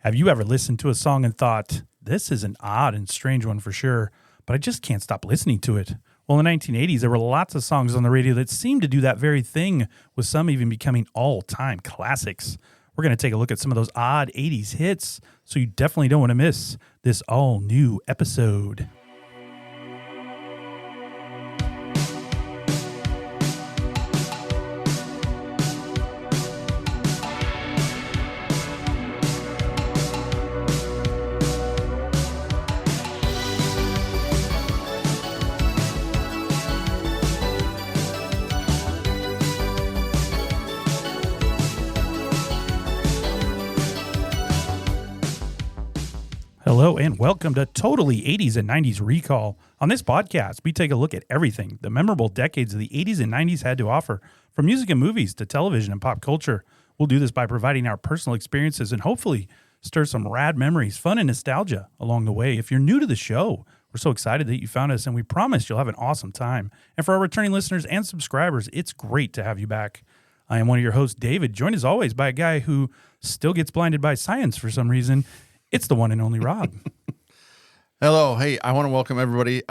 Have you ever listened to a song and thought, this is an odd and strange one for sure, but I just can't stop listening to it? Well, in the 1980s, there were lots of songs on the radio that seemed to do that very thing, with some even becoming all-time classics. We're going to take a look at some of those odd 80s hits, so you definitely don't want to miss this all-new episode. Hello and welcome to Totally 80s and 90s Recall. On this podcast, we take a look at everything the memorable decades of the 80s and 90s had to offer, from music and movies to television and pop culture. We'll do this by providing our personal experiences and hopefully stir some rad memories, fun, and nostalgia along the way. If you're new to the show, we're so excited that you found us, and we promise you'll have an awesome time. And for our returning listeners and subscribers, it's great to have you back. I am one of your hosts, David, joined as always by a guy who still gets blinded by science for some reason. It's the one and only Rob. Hello. Hey, I want to welcome everybody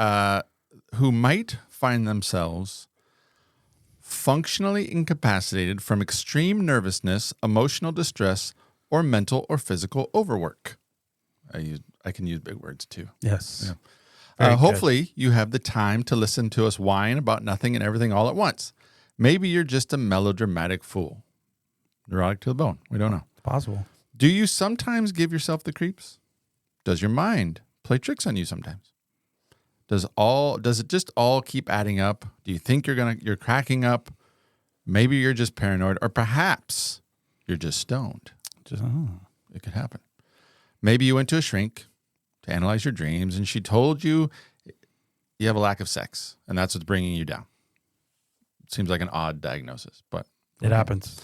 who might find themselves functionally incapacitated from extreme nervousness, emotional distress, or mental or physical overwork. I can use big words too. Yes. Yeah. Hopefully you have the time to listen to us whine about nothing and everything all at once. Maybe you're just a melodramatic fool. Neurotic to the bone. We don't know. It's possible. Do you sometimes give yourself the creeps? Does your mind play tricks on you sometimes? Does it just all keep adding up? Do you think you're cracking up? Maybe you're just paranoid, or perhaps you're just stoned. It could happen. Maybe you went to a shrink to analyze your dreams, and she told you you have a lack of sex, and that's what's bringing you down. It seems like an odd diagnosis, but it happens.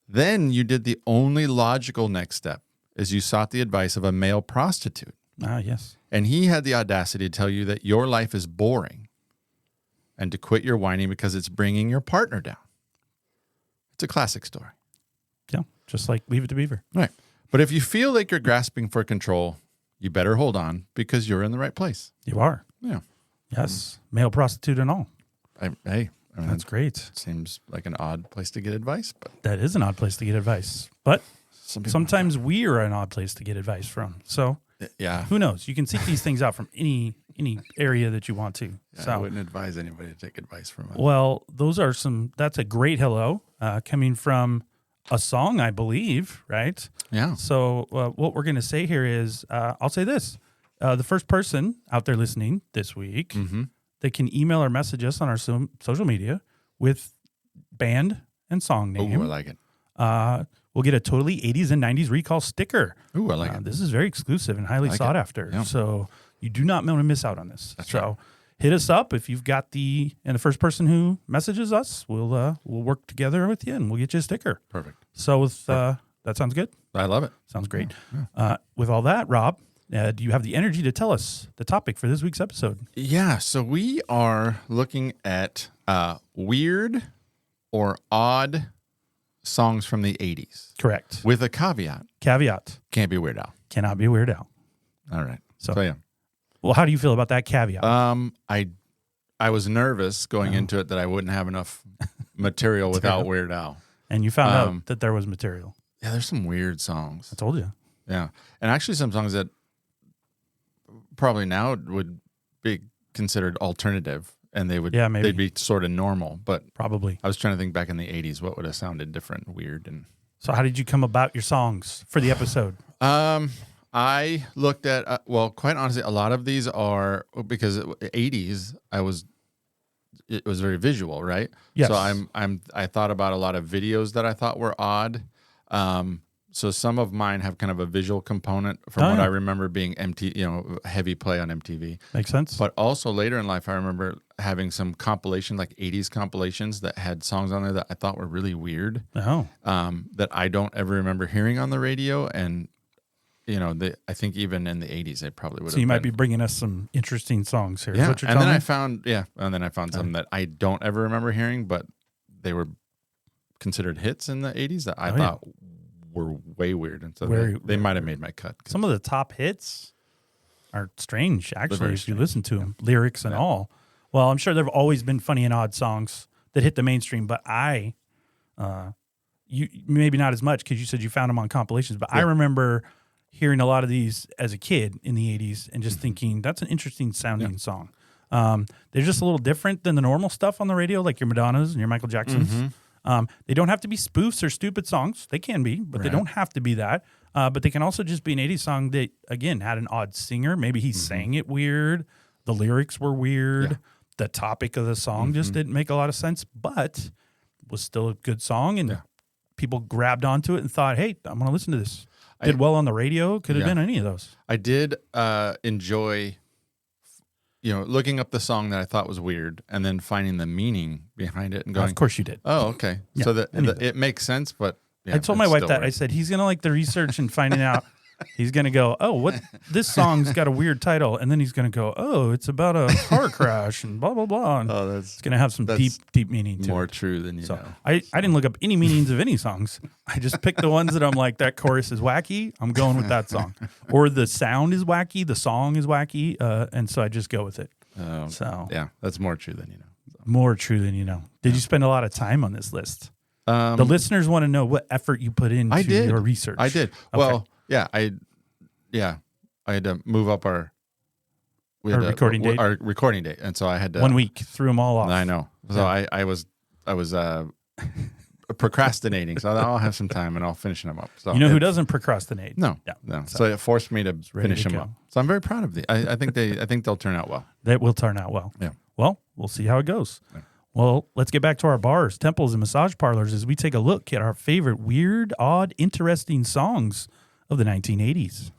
Then you did the only logical next step, is you sought the advice of a male prostitute. Ah, yes. And he had the audacity to tell you that your life is boring and to quit your whining because it's bringing your partner down. It's a classic story. Yeah, just like Leave It to Beaver. Right. But if you feel like you're grasping for control, you better hold on because you're in the right place. You are. Yeah. Yes. Male prostitute and all. That's great. Seems like an odd place to get advice, but that is an odd place to get advice. But sometimes we are an odd place to get advice from. So yeah, who knows? You can seek these things out from any area that you want to. Yeah, so I wouldn't advise anybody to take advice from us. Well, that's a great hello coming from a song, I believe, right? Yeah. So what we're going to say here is, I'll say this. The first person out there listening this week, they can email or message us on our social media with band and song name. Oh, I like it. We'll get a Totally 80s and 90s Recall sticker. Oh, I like it. This is very exclusive and highly sought after. Yeah. So you do not want to miss out on this. That's right. Hit us up if you've got and the first person who messages us, we'll work together with you and we'll get you a sticker. Perfect. So that sounds good. I love it. Sounds great. Yeah. With all that, Rob, do you have the energy to tell us the topic for this week's episode? Yeah, so we are looking at weird or odd songs from the 80s. Correct. With a caveat. Caveat. Can't be Weird Al. Cannot be Weird Al. All right. So yeah. Well, how do you feel about that caveat? I was nervous going into it that I wouldn't have enough material without Weird Al. And you found out that there was material. Yeah, there's some weird songs. I told you. Yeah. And actually some songs that probably now would be considered alternative, and they'd be sort of normal, but probably. I was trying to think back in the 80s what would have sounded different, weird. And so how did you come about your songs for the episode? I looked at quite honestly, a lot of these are because 80s it was very visual, right? Yes. So I thought about a lot of videos that I thought were odd. So some of mine have kind of a visual component from what I remember being heavy play on MTV. Makes sense. But also later in life, I remember having some compilation, like 80s compilations that had songs on there that I thought were really weird. Oh. That I don't ever remember hearing on the radio. And, I think even in the 80s, they probably would have. So you might be bringing us some interesting songs here. Yeah. Is what you're and then me? I found some that I don't ever remember hearing, but they were considered hits in the 80s that I thought were way weird, and so they might have made my cut. Some of the top hits are strange, actually, very if you strange. listen to them, lyrics and all. Well, I'm sure there have always been funny and odd songs that hit the mainstream, but you maybe not as much because you said you found them on compilations, but I remember hearing a lot of these as a kid in the 80s and just thinking, that's an interesting sounding song. They're just a little different than the normal stuff on the radio, like your Madonnas and your Michael Jacksons. They don't have to be spoofs or stupid songs. They can be, but they don't have to be that. But they can also just be an 80s song that, again, had an odd singer. Maybe he sang it weird. The lyrics were weird. Yeah. The topic of the song just didn't make a lot of sense, but was still a good song. And people grabbed onto it and thought, hey, I'm going to listen to this. Did well on the radio. Could have been any of those. I did enjoy, looking up the song that I thought was weird and then finding the meaning behind it and going, of course you did. Oh, okay. Yeah, so it makes sense, but I told my wife that. I said, he's going to like the research and finding out. He's going to go, oh, this song's got a weird title. And then he's going to go, oh, it's about a car crash and blah, blah, blah. And it's going to have some deep meaning to it. More true than you know. I didn't look up any meanings of any songs. I just picked the ones that I'm like, that chorus is wacky. I'm going with that song. Or the sound is wacky. The song is wacky. And so I just go with it. Yeah, that's more true than you know. More true than you know. Did you spend a lot of time on this list? The listeners want to know what effort you put into your research. I did. Okay. Well, I had to move up our recording date. Our recording date, and so I had to 1 week threw them all off. I know. So I was procrastinating. So I'll have some time and I'll finish them up. So who doesn't procrastinate? No. So it forced me to finish them up. So I'm very proud of I think they'll turn out well. They will turn out well. Yeah. Well, we'll see how it goes. Yeah. Well, let's get back to our bars, temples, and massage parlors as we take a look at our favorite weird, odd, interesting songs of the 1980s.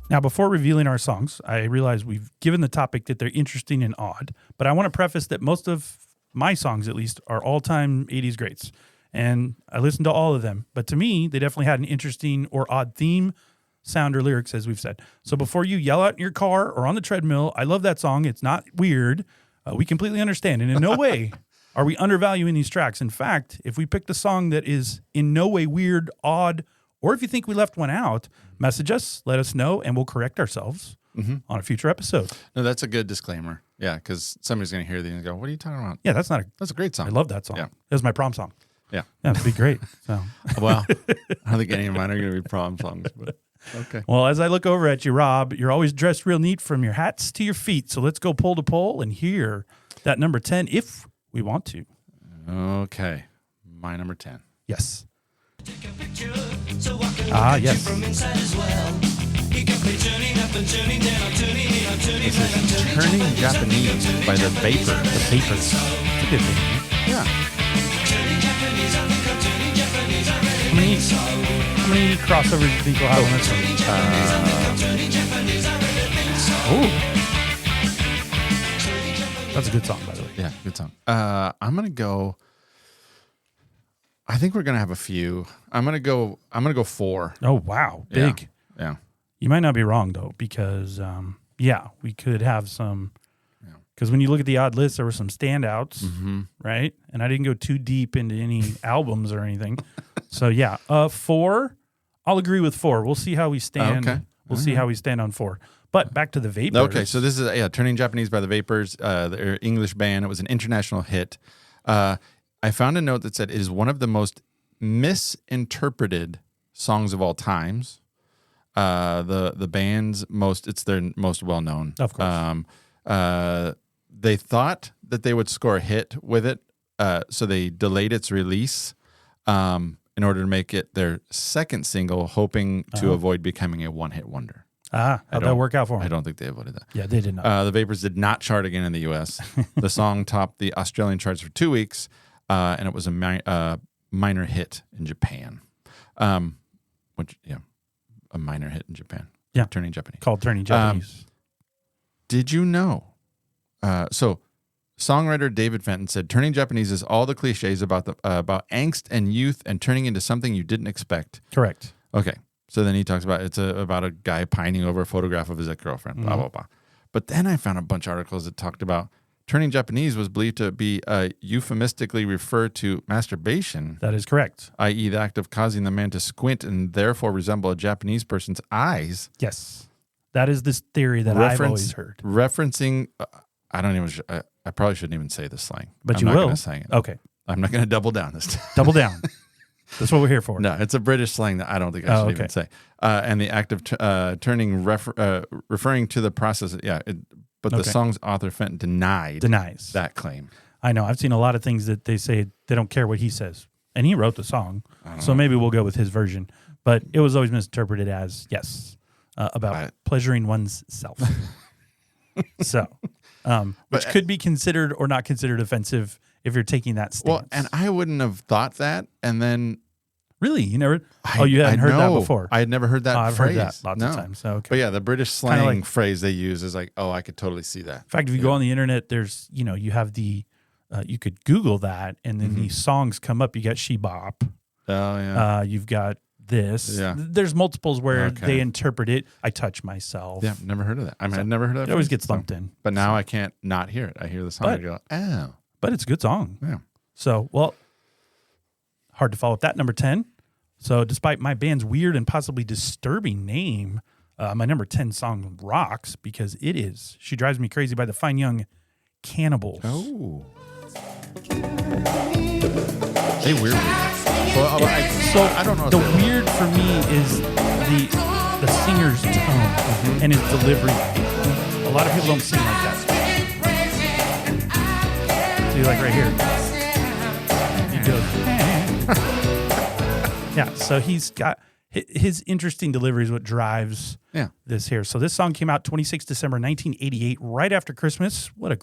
Now, before revealing our songs, I realize we've given the topic that they're interesting and odd, but I want to preface that most of my songs, at least, are all-time 80s greats, and I listened to all of them, but to me, they definitely had an interesting or odd theme, sound, or lyrics, as we've said. So before you yell out in your car or on the treadmill, I love that song, it's not weird, we completely understand, and in no way are we undervaluing these tracks. In fact, if we picked a song that is in no way weird, odd, or if you think we left one out, message us, let us know, and we'll correct ourselves on a future episode. No, that's a good disclaimer. Yeah, because somebody's going to hear these and go, what are you talking about? Yeah, that's a great song. I love that song. Yeah. It was my prom song. Yeah. Yeah, it'd be great. So. Well, I don't think any of mine are going to be prom songs, but okay. Well, as I look over at you, Rob, you're always dressed real neat from your hats to your feet. So let's go pole to pole and hear that number 10 if we want to. Okay. My number 10. Yes. This Yes. is Turning Japanese by The Vapors. The Vapors. It's a good thing. Yeah. How many crossovers do you think we'll have on this one? That's a good song, by the way. Yeah, good song. I'm gonna go. I think we're gonna have a few. I'm gonna go 4. Oh wow, big. Yeah. You might not be wrong though, because we could have some. Because when you look at the odd list, there were some standouts, right? And I didn't go too deep into any albums or anything. So 4. I'll agree with 4. We'll see how we stand. Okay. We'll see how we stand on 4. But back to the Vapors. Okay, so this is Turning Japanese by The Vapors, their English band. It was an international hit. I found a note that said it is one of the most misinterpreted songs of all times. The band's it's their most well known. Of course. They thought that they would score a hit with it, so they delayed its release in order to make it their second single, hoping to avoid becoming a one-hit wonder. How'd that work out for them? I don't think they avoided that. Yeah, they did not. The Vapors did not chart again in the U.S. The song topped the Australian charts for 2 weeks, and it was a minor hit in Japan. A minor hit in Japan. Yeah. Turning Japanese. Called Turning Japanese. Did you know? So, songwriter David Fenton said, "Turning Japanese is all the cliches about angst and youth and turning into something you didn't expect." Correct. Okay. So then he talks about it's about a guy pining over a photograph of his ex-girlfriend, blah, blah, blah. But then I found a bunch of articles that talked about turning Japanese was believed to be euphemistically referred to masturbation, That is correct. i.e. the act of causing the man to squint and therefore resemble a Japanese person's eyes. Yes. That is this theory that I've always heard. Referencing, I probably shouldn't even say this slang. But I'm you not will. Gonna say it. Okay. I'm not going to double down this time. Double down. That's what we're here for. No, it's a British slang that I don't think I should even say. And the act of turning, referring to the process. Yeah, but the song's author Fenton denies that claim. I know. I've seen a lot of things that they say they don't care what he says. And he wrote the song. So maybe we'll go with his version. But it was always misinterpreted as, about pleasuring one's self. So, which could be considered or not considered offensive if you're taking that stance. Well, and I wouldn't have thought that. And then... Really? You never... you hadn't heard that before? I had never heard that I've phrase. heard that lots of times. So, But yeah, the British slang phrase they use is like, I could totally see that. In fact, if you go on the internet, there's, you have the... you could Google that, and then these songs come up. You got She Bop. Oh, yeah. You've got this. Yeah. There's multiples where they interpret it. I touch myself. Yeah, never heard of that. I've never heard of that. It always gets lumped in. But now I can't not hear it. I hear the song and go, oh. But it's a good song. Yeah. So, hard to follow up that. Number 10. So despite my band's weird and possibly disturbing name, my number 10 song rocks because it is She Drives Me Crazy by the Fine Young Cannibals. Oh. They weird. Well, I don't know. The weird for me is the singer's tone and his delivery. A lot of people don't sing like that. See, like right here. He goes, yeah, so he's got his interesting delivery is what drives this here. So this song came out 26 December 1988, right after Christmas. What a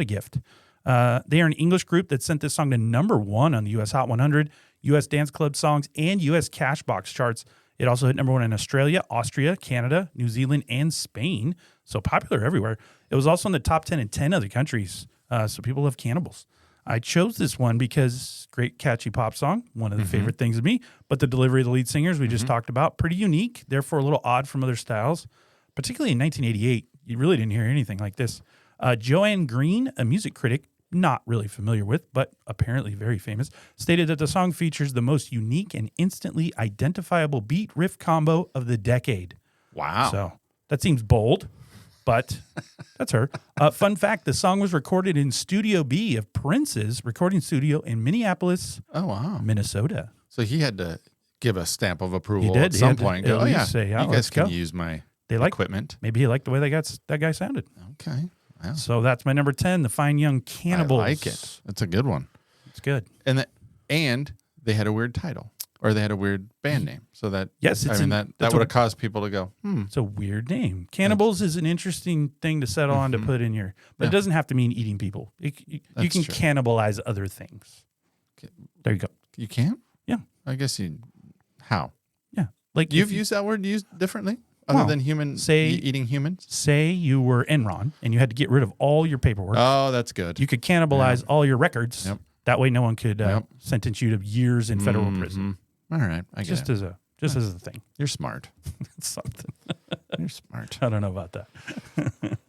gift. They are an English group that sent this song to number 1 on the U.S. Hot 100, U.S. Dance Club Songs, and U.S. Cashbox charts. It also hit number 1 in Australia, Austria, Canada, New Zealand, and Spain. So popular everywhere. It was also in the top 10 in 10 other countries. So people love Cannibals. I chose this one because great catchy pop song, one of the favorite things of me, but the delivery of the lead singers we just talked about, pretty unique, therefore a little odd from other styles. Particularly in 1988, you really didn't hear anything like this. Joanne Green, a music critic, not really familiar with, but apparently very famous, stated that the song features the most unique and instantly identifiable beat riff combo of the decade. Wow. So that seems bold. But that's her. Fun fact, the song was recorded in Studio B of Prince's recording studio in Minneapolis, Minnesota. So he had to give a stamp of approval at some point. Go, you guys can go. use my like equipment. Maybe he liked the way that guy sounded. Okay. Wow. So that's my number 10, the Fine Young Cannibals. I like it. It's a good one. It's good. And they had a weird title. Or they had a weird band name, so that that would have caused people to go, It's a weird name. Cannibals is an interesting thing to settle on to put in here, but it doesn't have to mean eating people. You can cannibalize other things. There you go. You can? Yeah. I guess how? Yeah, like you've used that word used differently, other than eating humans. Say you were Enron and you had to get rid of all your paperwork. Oh, that's good. You could cannibalize all your records. Yep. That way, no one could sentence you to years in federal prison. All right, I get just it. as a thing. You're smart. It's something. You're smart. I don't know about that.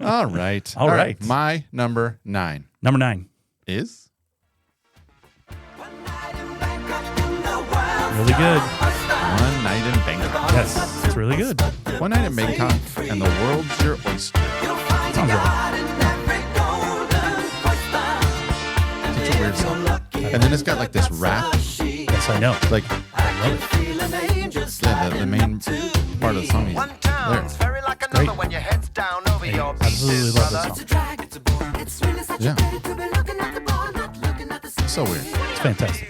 All right. All right. My number 9. Number 9 is really good. One Night in Bangkok. Yes, it's really good. One Night in Bangkok and the world's your oyster. Sounds right. Such a weird song. And then it's got like this rap. Yes, I know. Like, I love it. Yeah, the main part of the song is there. It's great. I absolutely love this song. Yeah. So weird. It's fantastic.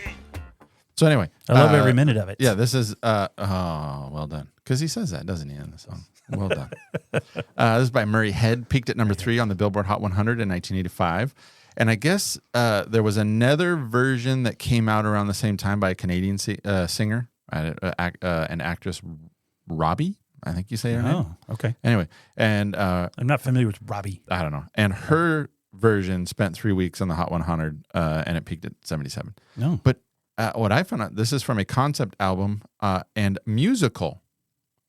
So anyway. I love every minute of it. Yeah, this is, well done. Because he says that, doesn't he, in the song? Well done. This is by Murray Head. Peaked at number 3 on the Billboard Hot 100 in 1985. And I guess there was another version that came out around the same time by a Canadian singer, an actress, Robbie, I think you say her name. Oh, okay. Anyway, and I'm not familiar with Robbie. I don't know. And her version spent 3 weeks on the Hot 100, and it peaked at 77. No. But what I found out, this is from a concept album and musical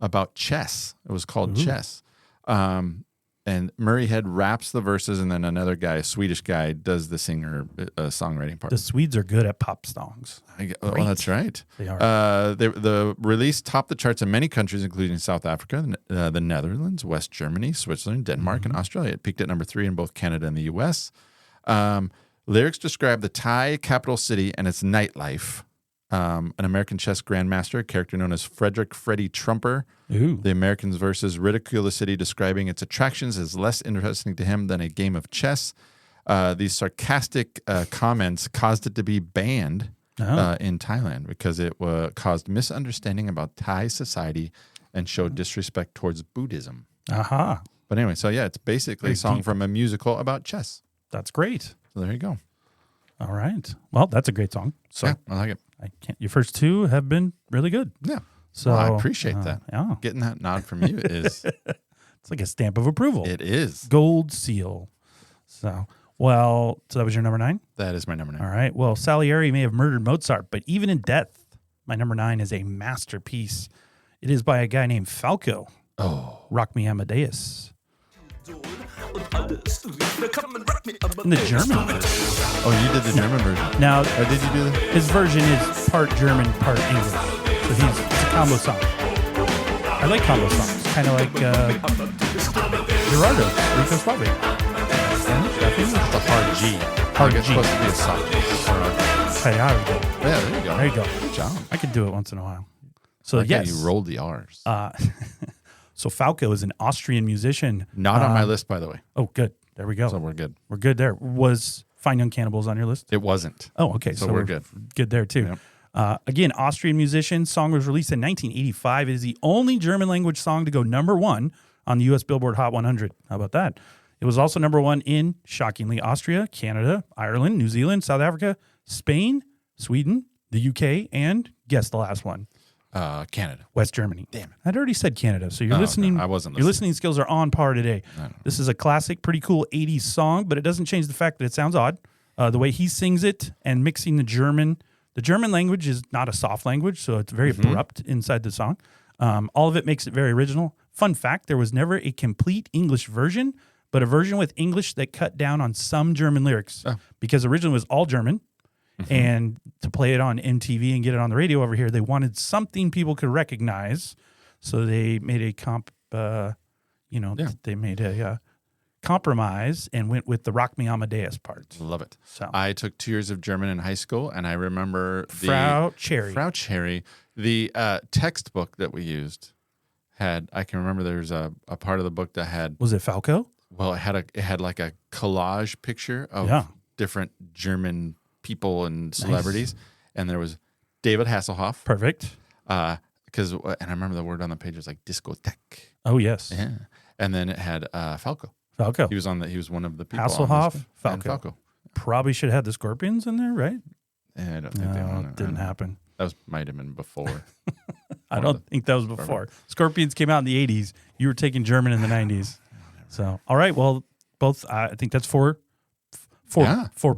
about chess. It was called Chess. And And Murray Head raps the verses, and then another guy, a Swedish guy, does the songwriting part. The Swedes are good at pop songs. Oh, that's right. They are. The release topped the charts in many countries, including South Africa, the Netherlands, West Germany, Switzerland, Denmark, and Australia. It peaked at number 3 in both Canada and the U.S. Lyrics describe the Thai capital city and its nightlife. An American chess grandmaster, a character known as Frederick Freddie Trumper. Ooh. The American's verses ridicule the city, describing its attractions as less interesting to him than a game of chess. These sarcastic comments caused it to be banned in Thailand because it caused misunderstanding about Thai society and showed disrespect towards Buddhism. Aha. But anyway, so yeah, it's basically a song from a musical about chess. That's great. So there you go. All right. Well, that's a great song. So yeah, I like it. Your first two have been really good. Yeah. So I appreciate that. Yeah. Getting that nod from you is it's like a stamp of approval. It is. Gold seal. So that was your number 9? That is my number 9. All right. Well, Salieri may have murdered Mozart, but even in death, my number 9 is a masterpiece. It is by a guy named Falco. Oh. Rock Me Amadeus. In the German version. Oh, you did the German version. Now, did you do that? His version is part German, part English. So it's a combo song. I like combo songs, kind of like Gerardo, Rico Suave. It's a hard G. Hard It's G. supposed to be a soft G. Gerardo. Yeah, there you go. There you go. Good job. I could do it once in a while. So Like yes, how you rolled the R's. So Falco is an Austrian musician. Not on my list, by the way. Oh, good. There we go. So we're good. We're good there. Was Fine Young Cannibals on your list? It wasn't. Oh, okay. So we're good. Good there too. Yep. Again, Austrian musician. Song was released in 1985. It is the only German language song to go number 1 on the U.S. Billboard Hot 100. How about that? It was also number 1 in, shockingly, Austria, Canada, Ireland, New Zealand, South Africa, Spain, Sweden, the UK, and guess the last one. Canada. West Germany. Damn it. I'd already said Canada, so you're listening. No, I wasn't Your listening. listening skills are on par today. This is a classic, pretty cool 80s song, but it doesn't change the fact that it sounds odd. The way he sings it and mixing the German language is not a soft language, so it's very abrupt inside the song. All of it makes it very original. Fun fact, there was never a complete English version, but a version with English that cut down on some German lyrics because originally it was all German. And to play it on MTV and get it on the radio over here, they wanted something people could recognize. So they made a they made a compromise and went with the Rock Me Amadeus part. Love it. So I took 2 years of German in high school, and I remember Frau Cherry. The textbook that we used I can remember there's a part of the book that had. Was it Falco? Well, it had like a collage picture of different German people and celebrities, and there was David Hasselhoff. Perfect. And I remember the word on the page was like discotheque. Oh yes. Yeah. And then it had Falco. Falco. He was one of the people. Hasselhoff, on Falco. Probably should have had the Scorpions in there, right? Yeah, I don't think they won. It didn't happen. That might have been before. I don't think that was before. Scorpions came out in the 80s. You were taking German in the 90s. So, all right. Well, both, I think that's four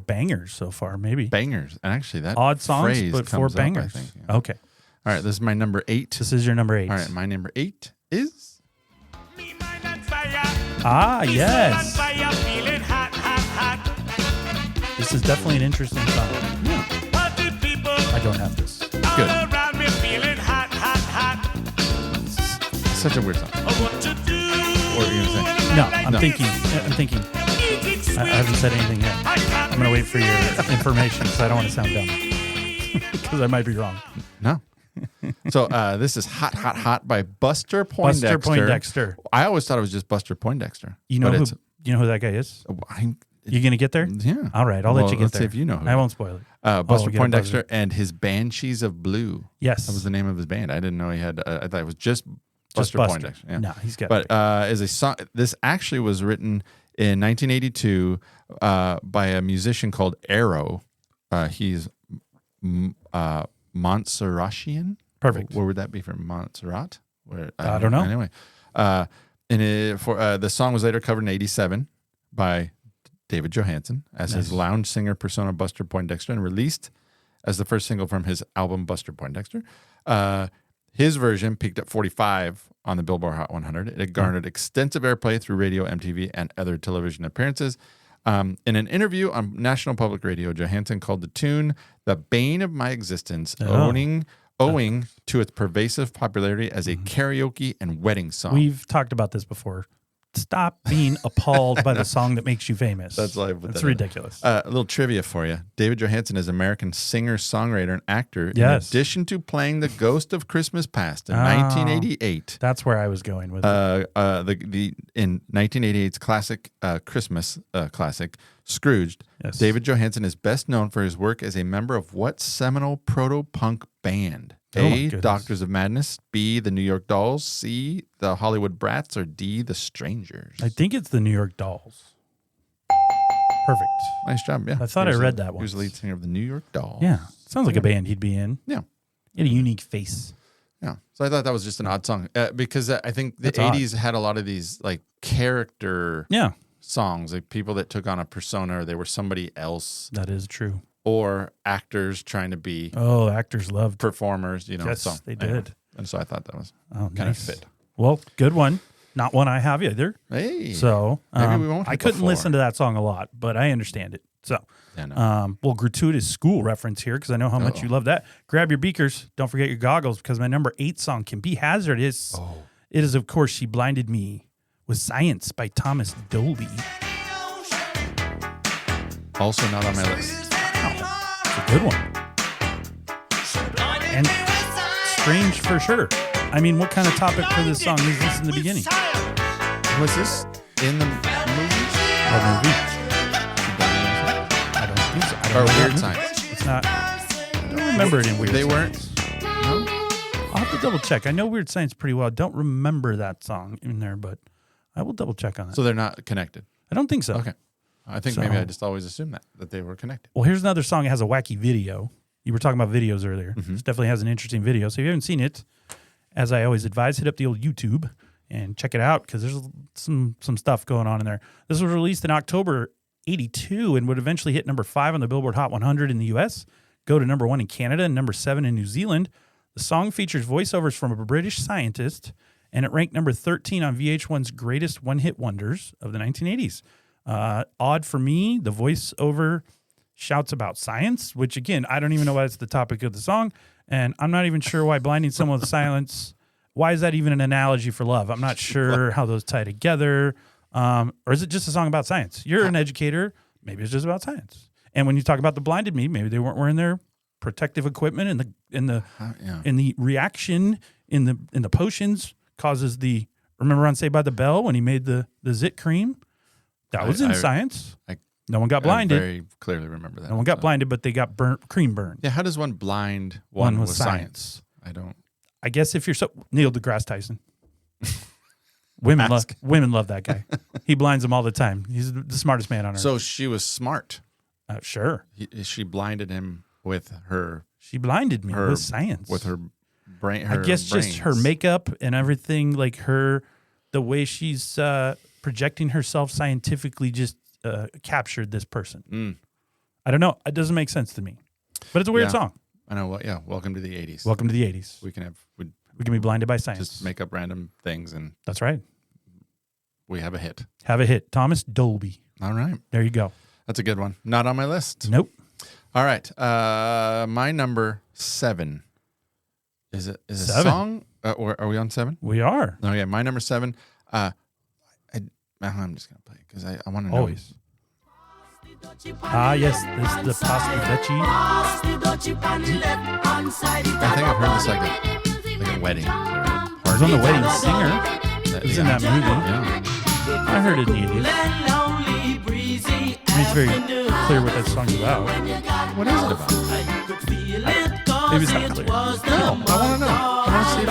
bangers so far, maybe. Bangers. And actually, that odd songs, phrase but 4 comes bangers. up, I think. Yeah. Okay. All right. This is my number 8. This is your number 8. All right. My number 8 is. Yes. This is definitely an interesting song. Yeah. I don't have this. Good. Such a weird song. What were you going to say? No, I'm thinking. I haven't said anything yet. I'm going to wait for your information because I don't want to sound dumb. Because I might be wrong. No. So this is Hot, Hot, Hot by Buster Poindexter. Buster Poindexter. I always thought it was just Buster Poindexter. You know who that guy is? You going to get there? Yeah. All right, I'll let you get let's there. see if you know who. I won't spoil it. Buster Poindexter and his Banshees of Blue. Yes. That was the name of his band. I didn't know he had, I thought it was just Buster Poindexter. Yeah. No, he's got But as a song, this actually was written in 1982 by a musician called Arrow. He's Montserratian. Perfect. Where would that be from? Montserrat? I don't know. Anyway, the song was later covered in 87 by David Johansen as his lounge singer persona Buster Poindexter and released as the first single from his album Buster Poindexter. His version peaked at 45 on the Billboard Hot 100. It had garnered extensive airplay through radio, MTV, and other television appearances. In an interview on National Public Radio, Johansson called the tune the bane of my existence, owing to its pervasive popularity as a karaoke and wedding song. We've talked about this before. Stop being appalled by the song that makes you famous. That's ridiculous. A little trivia for you. David Johansson is an American singer, songwriter, and actor. Yes. In addition to playing the Ghost of Christmas Past in 1988. That's where I was going with it. In 1988's classic Christmas classic, Scrooged, Yes. David Johansson is best known for his work as a member of what seminal proto-punk band? Oh, my A, goodness. Doctors of Madness, B, the New York Dolls, C, the Hollywood Brats, or D, the Strangers? I think it's the New York Dolls. Perfect. Nice job, yeah. I thought I read that He was once. the lead singer of the New York Dolls. Yeah. Sounds like a band he'd be in. Yeah. He had a unique face. Yeah. So I thought that was just an odd song because I think the That's odd. 80s had a lot of these like character Yeah. songs, like people that took on a persona or they were somebody else, That is true. or actors trying to be Oh, actors loved. performers, you know. Yes, so, they anyway. did. And so I thought that was Oh, kind of nice. fit. Well, good one. Not one I have either. Hey. So Maybe we won't I hit couldn't before. listen to that song a lot, but I understand it. So, Yeah, no. well, gratuitous school reference here because I know how much you love that. Grab your beakers. Don't forget your goggles because my number 8 song can be hazardous. It is, of course, She Blinded Me with Science by Thomas Dolby. Also not on my list. It's a good one. And strange for sure. I mean, what kind of topic for this song is this in the beginning? Was this in the movies? What movie? I don't think so. I don't Or know Weird that Science? movie. It's not. I don't remember it in Weird They Science. weren't? No? I'll have to double check. I know Weird Science pretty well. I don't remember that song in there, but I will double check on that. So they're not connected? I don't think so. Okay. I think maybe I just always assumed that they were connected. Well, here's another song that has a wacky video. You were talking about videos earlier. This definitely has an interesting video. So if you haven't seen it, as I always advise, hit up the old YouTube and check it out because there's some stuff going on in there. This was released in October 82 and would eventually hit number 5 on the Billboard Hot 100 in the U.S., go to number 1 in Canada and number 7 in New Zealand. The song features voiceovers from a British scientist, and it ranked number 13 on VH1's Greatest One-Hit Wonders of the 1980s. Odd for me, the voiceover shouts about science, which, again, I don't even know why it's the topic of the song, and I'm not even sure why blinding someone with silence, why is that even an analogy for love? I'm not sure how those tie together. Or is it just a song about science? You're an educator. Maybe it's just about science. And when you talk about the blinded me, maybe they weren't wearing their protective equipment, and the reaction in the potions causes the. Remember on Saved by the Bell when he made the zit cream? That was in science. No one got blinded. I very clearly remember that. No one got blinded, but they got cream burned. Yeah, how does one blind one with science? I guess if you're Neil deGrasse Tyson. Women love that guy. He blinds them all the time. He's the smartest man on earth. So she was smart. Sure. She blinded him with her. She blinded me with science. With her brain. I guess just her makeup and everything, like the way she's projecting herself scientifically just captured this person. I don't know. It doesn't make sense to me. But it's a weird song. I know. Yeah. Welcome to the 80s. Welcome to the 80s. We can be blinded by science. Just make up random things and that's right. We have a hit. Have a hit. Thomas Dolby. All right. There you go. That's a good one. Not on my list. Nope. All right. My number 7 is a song. Or are we on 7? We are. Okay. My number 7. I'm just gonna play because I want to know. Always. Yes, this is the Pasti Duchy. I think I've heard this like a wedding. It was on The Wedding Singer. It was in that movie. Yeah. I heard it in the 80s. I mean, it's very clear what that song's about. What is it about? Maybe it's not clear. No, I want to know. I want to see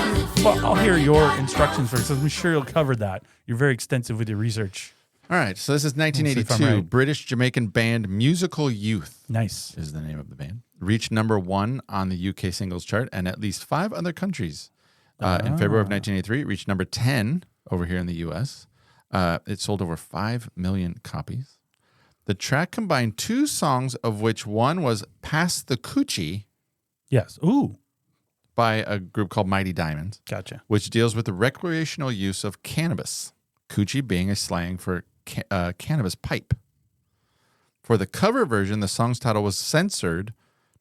if Well, I'll hear your instructions first. I'm sure you'll cover that. You're very extensive with your research. All right, so this is 1982. right. British-Jamaican band Musical Youth Nice. is the name of the band. Reached number 1 on the UK singles chart and at least 5 other countries. In February of 1983, it reached number 10 over here in the US. It sold over 5 million copies. The track combined 2 songs, of which one was Pass the Coochie. Yes. Ooh. by a group called Mighty Diamonds, Gotcha. which deals with the recreational use of cannabis, coochie being a slang for cannabis pipe. For the cover version, the song's title was censored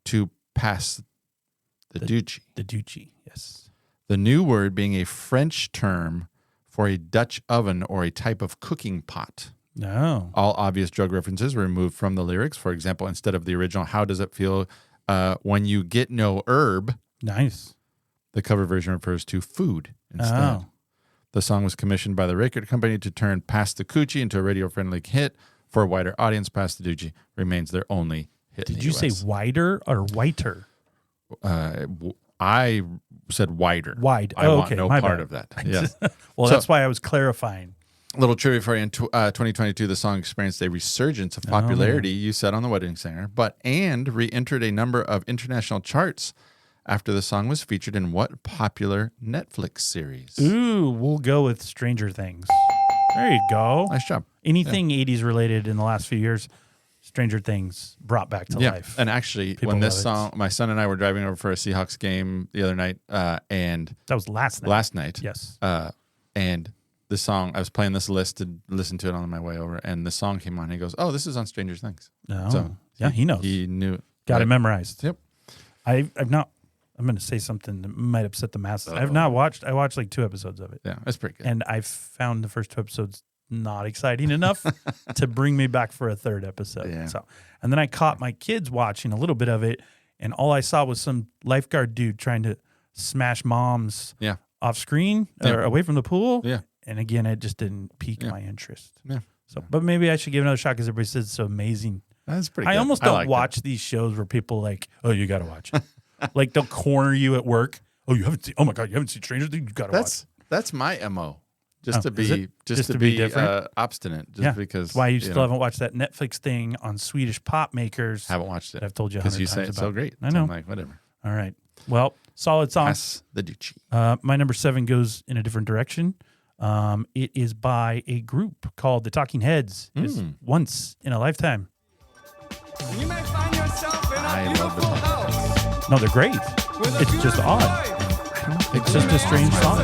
to pass the doochie. The doochie, yes. The new word being a French term for a Dutch oven or a type of cooking pot. No. All obvious drug references were removed from the lyrics. For example, instead of the original, how does it feel when you get no herb? Nice. The cover version refers to food instead. Oh. The song was commissioned by the record company to turn Pass the Coochie into a radio-friendly hit. For a wider audience, Pass the Doochie remains their only hit. Did you say wider or whiter? I said wider. Wide. I want no My part bad. of that. Yeah. Well, So- that's why I was clarifying. Little trivia for you. In 2022, the song experienced a resurgence of popularity, you said on The Wedding Singer, and re-entered a number of international charts after the song was featured in what popular Netflix series? Ooh, we'll go with Stranger Things. There you go. Nice job. Anything 80s related in the last few years, Stranger Things brought back to life. And actually, People when this love it. song, my son and I were driving over for a Seahawks game the other night, and That was last night. last night, Yes. and the song, I was playing this list to listen to it on my way over, and the song came on. And he goes, "Oh, this is on Stranger Things." No. So Yeah, he knows. He knew. Got it memorized. Yep. I've not. I'm going to say something that might upset the masses. I've not watched. I watched like 2 episodes of it, Yeah, that's pretty good. and I found the first 2 episodes not exciting enough to bring me back for a 3rd episode. Yeah. So, and then I caught my kids watching a little bit of it, and all I saw was some lifeguard dude trying to smash moms Yeah. off screen Yeah. or away from the pool. Yeah. And again, it just didn't pique Yeah. my interest. Yeah. So, but maybe I should give it another shot because everybody says it's so amazing. That's pretty I good. almost don't liked it. watch these shows where people like, oh, you got to watch it. Like they'll corner you at work. Oh, you haven't seen? Oh my God, you haven't seen Stranger Things? You got to watch. That's my MO. Just Oh, to is be it? just to be different? obstinate. Just Yeah. because That's why you know, still haven't watched that Netflix thing on Swedish pop makers. haven't watched it that I've told you 100 because times you say about. it's so great. I So know. I'm like, whatever. All right. Well, solid song. Pass the Doochie. My number 7 goes in a different direction. It is by a group called the Talking Heads. It's Once in a Lifetime. You may find yourself in a I love beautiful the house No, they're great. with a It's just beautiful odd. wife. It's just a strange song.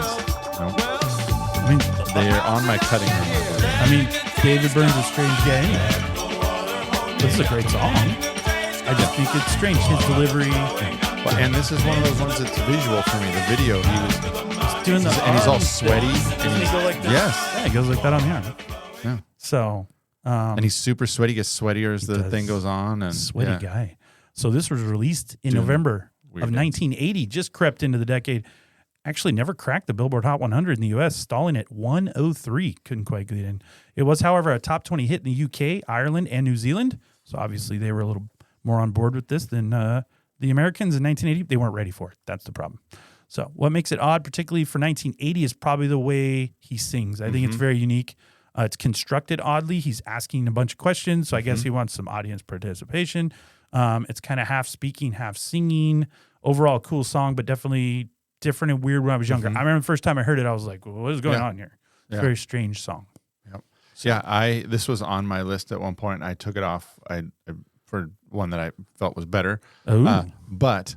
No, I mean, they're on my cutting room. list. I mean, David Byrne's a strange guy anyway. This is a great song. I just think it's strange. His delivery, Well, and this is one of those ones that's visual for me. The video, he was doing the and he's all arms sweaty. thing. Doesn't he go like this? Yes. Yeah, he goes like that on here. Yeah. So, And he's super sweaty. Gets sweatier as the does. thing goes on. And sweaty yeah. guy. So this was released in Doing November weird of 1980, just crept into the decade. Actually never cracked the Billboard Hot 100 in the U.S., stalling at 103. Couldn't quite get in. It was, however, a top 20 hit in the U.K., Ireland, and New Zealand. So obviously they were a little more on board with this than the Americans in 1980. They weren't ready for it. That's the problem. So what makes it odd, particularly for 1980, is probably the way he sings. I think it's very unique. It's constructed oddly. He's asking a bunch of questions, so I guess he wants some audience participation. It's kind of half speaking, half singing. Overall, cool song, but definitely different and weird when I was younger. I remember the first time I heard it, I was like, well, what is going on here? It's a Yeah. very strange song. Yep. Yeah, this was on my list at one point. I took it off for one that I felt was better. Oh, But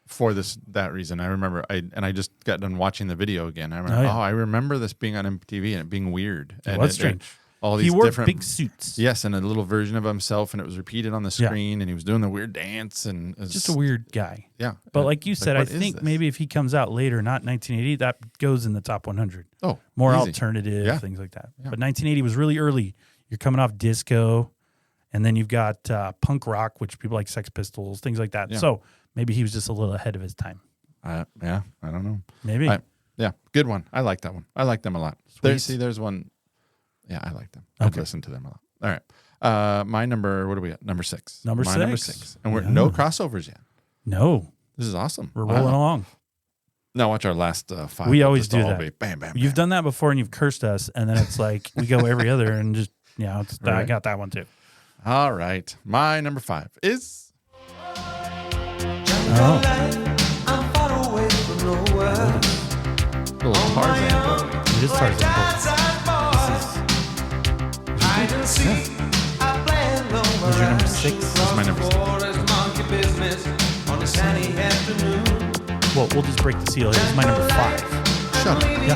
for that reason, I remember I just got done watching the video again. I remember, Oh, yeah. I remember this being on MTV and it being weird. it And was strange. all He these wore different big suits. Yes, and a little version of himself, and it was repeated on the Yeah. screen, and he was doing the weird dance, and it was Just a weird guy. yeah. But like you said, I what is think this? maybe if he comes out later, not 1980, that goes in the top 100. oh More easy. alternative, Yeah. things like that. Yeah. But 1980 was really early. You're coming off disco, and then you've got punk rock, which people like Sex Pistols, things like that. Yeah. So maybe he was just a little ahead of his time. Yeah, I don't know. Maybe. Yeah, good one. I like that one. I like them a lot. There's one. Yeah, I like them. I'd Okay. listen to them a lot. All right. My number, what are we at? Number 6. Number My six. number 6. And we're Yeah. no crossovers yet. No, This is awesome. we're Wow. rolling along. Now watch our last 5. We always Just do all that. be Bam, bam, You've bam. done that before, and you've cursed us, and then it's like we go every other, and just I Right. got that one too. All right. My number 5 is Oh, I'm far away from nowhere. little Tarzan boy. it is Tarzan. Hide and seek. I play alone. This is your number 6. This is my number 6. Forest monkey business on a sunny afternoon. Well, we'll just break the seal here. It's my number 5. Shut up. Yeah.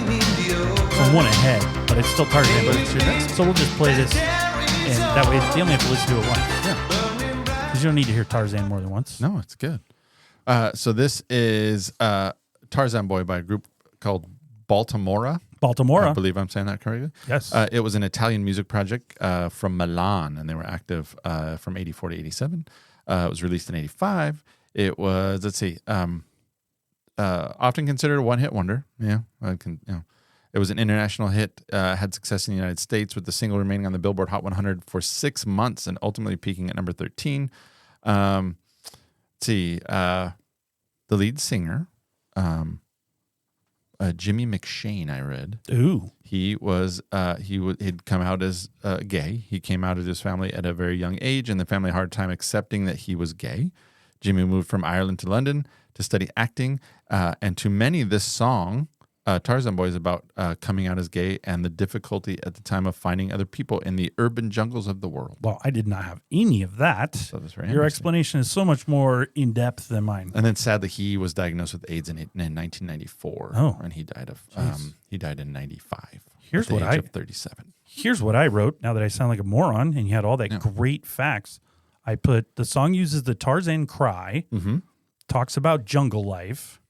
So I'm one ahead, but it's still Tarzan. But it's your next. So we'll just play this, and that way they only have to listen to it once. Yeah. Because you don't need to hear Tarzan more than once. No, it's good. So this is Tarzan Boy by a group called Baltimora. Baltimora. I believe I'm saying that correctly. Yes. It was an Italian music project from Milan, and they were active from 84 to 87. It was released in 85. It was, let's see, often considered a one-hit wonder. Yeah, it was an international hit, had success in the United States with the single remaining on the Billboard Hot 100 for 6 months and ultimately peaking at number 13. Let's see, the lead singer, Jimmy McShane, I read. Ooh. He'd come out as gay. He came out of his family at a very young age, and the family had a hard time accepting that he was gay. Jimmy moved from Ireland to London to study acting, and to many, this song, Tarzan Boy, is about coming out as gay and the difficulty at the time of finding other people in the urban jungles of the world. Well, I did not have any of that. So that's very Your interesting. explanation is so much more in depth than mine. And then sadly, he was diagnosed with AIDS in 1994. Oh. And he died in 95. Here's at the what age of 37. Here's what I wrote. Now that I sound like a moron, and you had all that great facts, I put the song uses the Tarzan cry, talks about jungle life,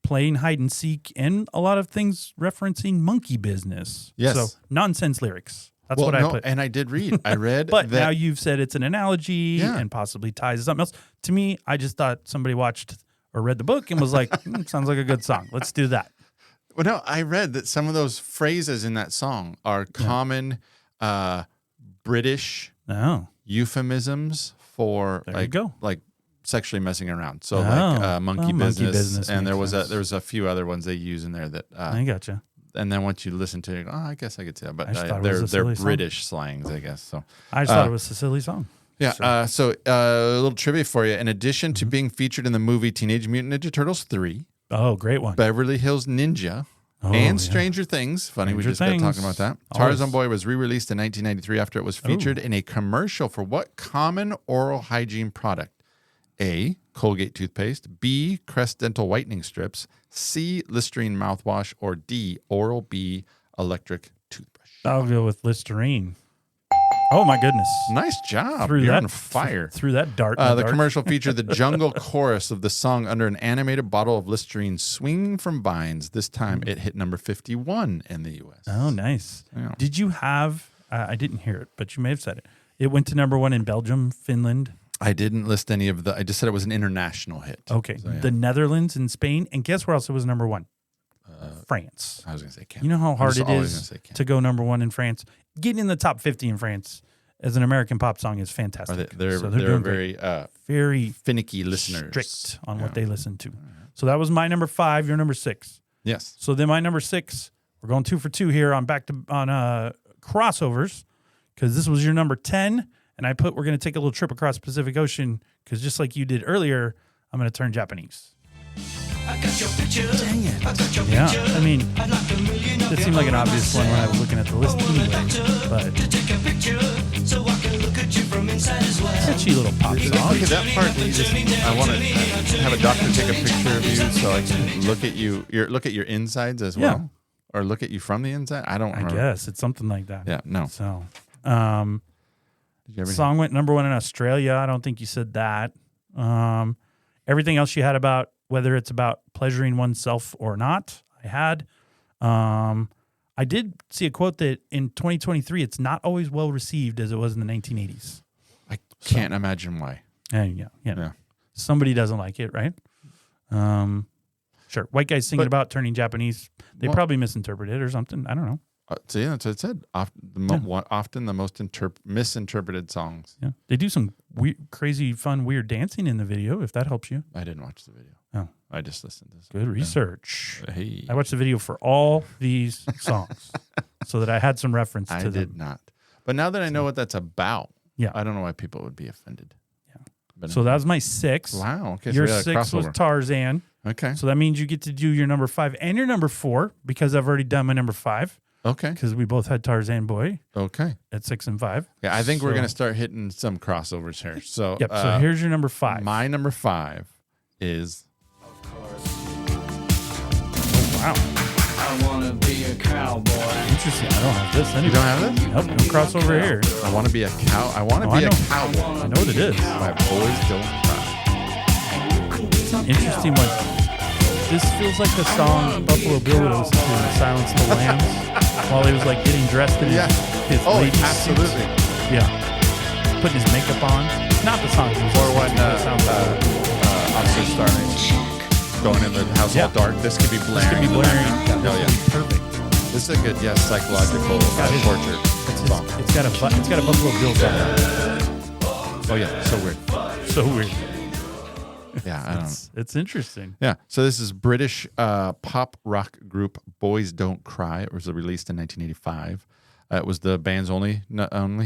playing hide and seek, and a lot of things referencing monkey business. Yes. So nonsense lyrics. That's what I put. And I did read. I read But that. now you've said it's an analogy Yeah. and possibly ties to something else. To me, I just thought somebody watched or read the book and was like, sounds like a good song. Let's do that. Well, no, I read that some of those phrases in that song are common British Oh. euphemisms for There you go. like sexually messing around. So Oh. monkey, Well, business, monkey business and makes sense. there was a few other ones they use in there that I gotcha. and then once you listen to it, I guess I could say that, but I just thought it was a they're silly song. British slangs, I guess. So I just thought it was a silly song. yeah. So a little trivia for you. In addition to being featured in the movie Teenage Mutant Ninja Turtles 3, Oh, great one. Beverly Hills Ninja, Oh, and yeah. Stranger Things. Funny, we Stranger just got Things. talking about that. Always. Tarzan Boy was re-released in 1993 after it was featured in a commercial for what common oral hygiene product? A, Colgate toothpaste. B, Crest dental whitening strips. C, Listerine mouthwash. Or D, Oral-B electric toothbrush. I'll go with Listerine. Oh, my goodness. Nice job. Threw You're that on fire. Threw that dart. in The dark. commercial featured the jungle chorus of the song under an animated bottle of Listerine swinging from vines. This time it hit number 51 in the U.S. Oh, nice. Yeah. Did you have, I didn't hear it, but you may have said it. It went to number 1 in Belgium, Finland. I didn't list any of I just said it was an international hit. Okay. So, yeah. The Netherlands and Spain. And guess where else it was number 1? France. I was going to say Canada. You know how hard was it always is gonna say Canada. to go number 1 in France? Getting in the top 50 in France as an American pop song is fantastic. They're So very doing great. Very finicky listeners. strict on what they listen to. So that was my number 5, your number 6. Yes. So then my number 6, we're going 2 for 2 here on crossovers, because this was your number 10, and I put we're going to take a little trip across the Pacific Ocean, because just like you did earlier, I'm going to turn Japanese. I got your picture. Dang it. I got your Yeah, picture. I mean, I'd like $1 million of it your seemed like an obvious one when I was looking at the list anyway, but to take a picture so I can look at you from inside as well. catchy little pop song. Look at that part. I want to have a doctor take a picture of you so I can look at you. Look at your insides as well, or look at you from the inside. I don't I remember. guess it's something like that. Yeah. No. So, Did you ever song went number 1 in Australia. I don't think you said that. Everything else you had about whether it's about pleasuring oneself or not, I had. I did see a quote that in 2023, it's not always well received as it was in the 1980s. I can't imagine why. And Yeah. somebody doesn't like it, right? Sure. White guys singing about turning Japanese. They Well- probably misinterpreted it or something. I don't know. See, that's what it said. Often the most misinterpreted songs. Yeah. They do some crazy, fun, weird dancing in the video, if that helps you. I didn't watch the video. Oh. I just listened to this. Good research. Hey. I watched the video for all these songs so that I had some reference to I them. did not. But now that I know what that's about, Yeah. I don't know why people would be offended. Yeah. But So that was my 6. wow. Okay. Your so we got a 6 was crossover. Tarzan. Okay. So that means you get to do your number 5 and your number 4 because I've already done my number 5 Okay. because we both had Tarzan Boy Okay. at 6 and 5. Yeah, I think we're So- going to start hitting some crossovers here. So, Yep. So here's your number 5. my number 5 is Wow. I wanna be a cowboy. Interesting. I don't have this anyway. You don't have this? Nope, no crossover here. I want to be a cow. I want to Oh, be I a know. cowboy. I know what it is. My boys don't cry. Interesting one. This feels like the song Buffalo Bill would listen to in Silence of the Lambs while he was like getting dressed in Yeah. his Oh, lady absolutely. suit. Yeah. Putting his makeup on. Not the song. Or when Officer Starling going in the house all dark. This could be blaring. This could be blaring. Oh yeah. Perfect. This is a good, psychological torture song. It's got a Buffalo Bill song. Oh yeah, so weird. So weird. Yeah, I don't know. It's interesting. Yeah, so this is British pop rock group Boys Don't Cry. It was released in 1985. It was the band's only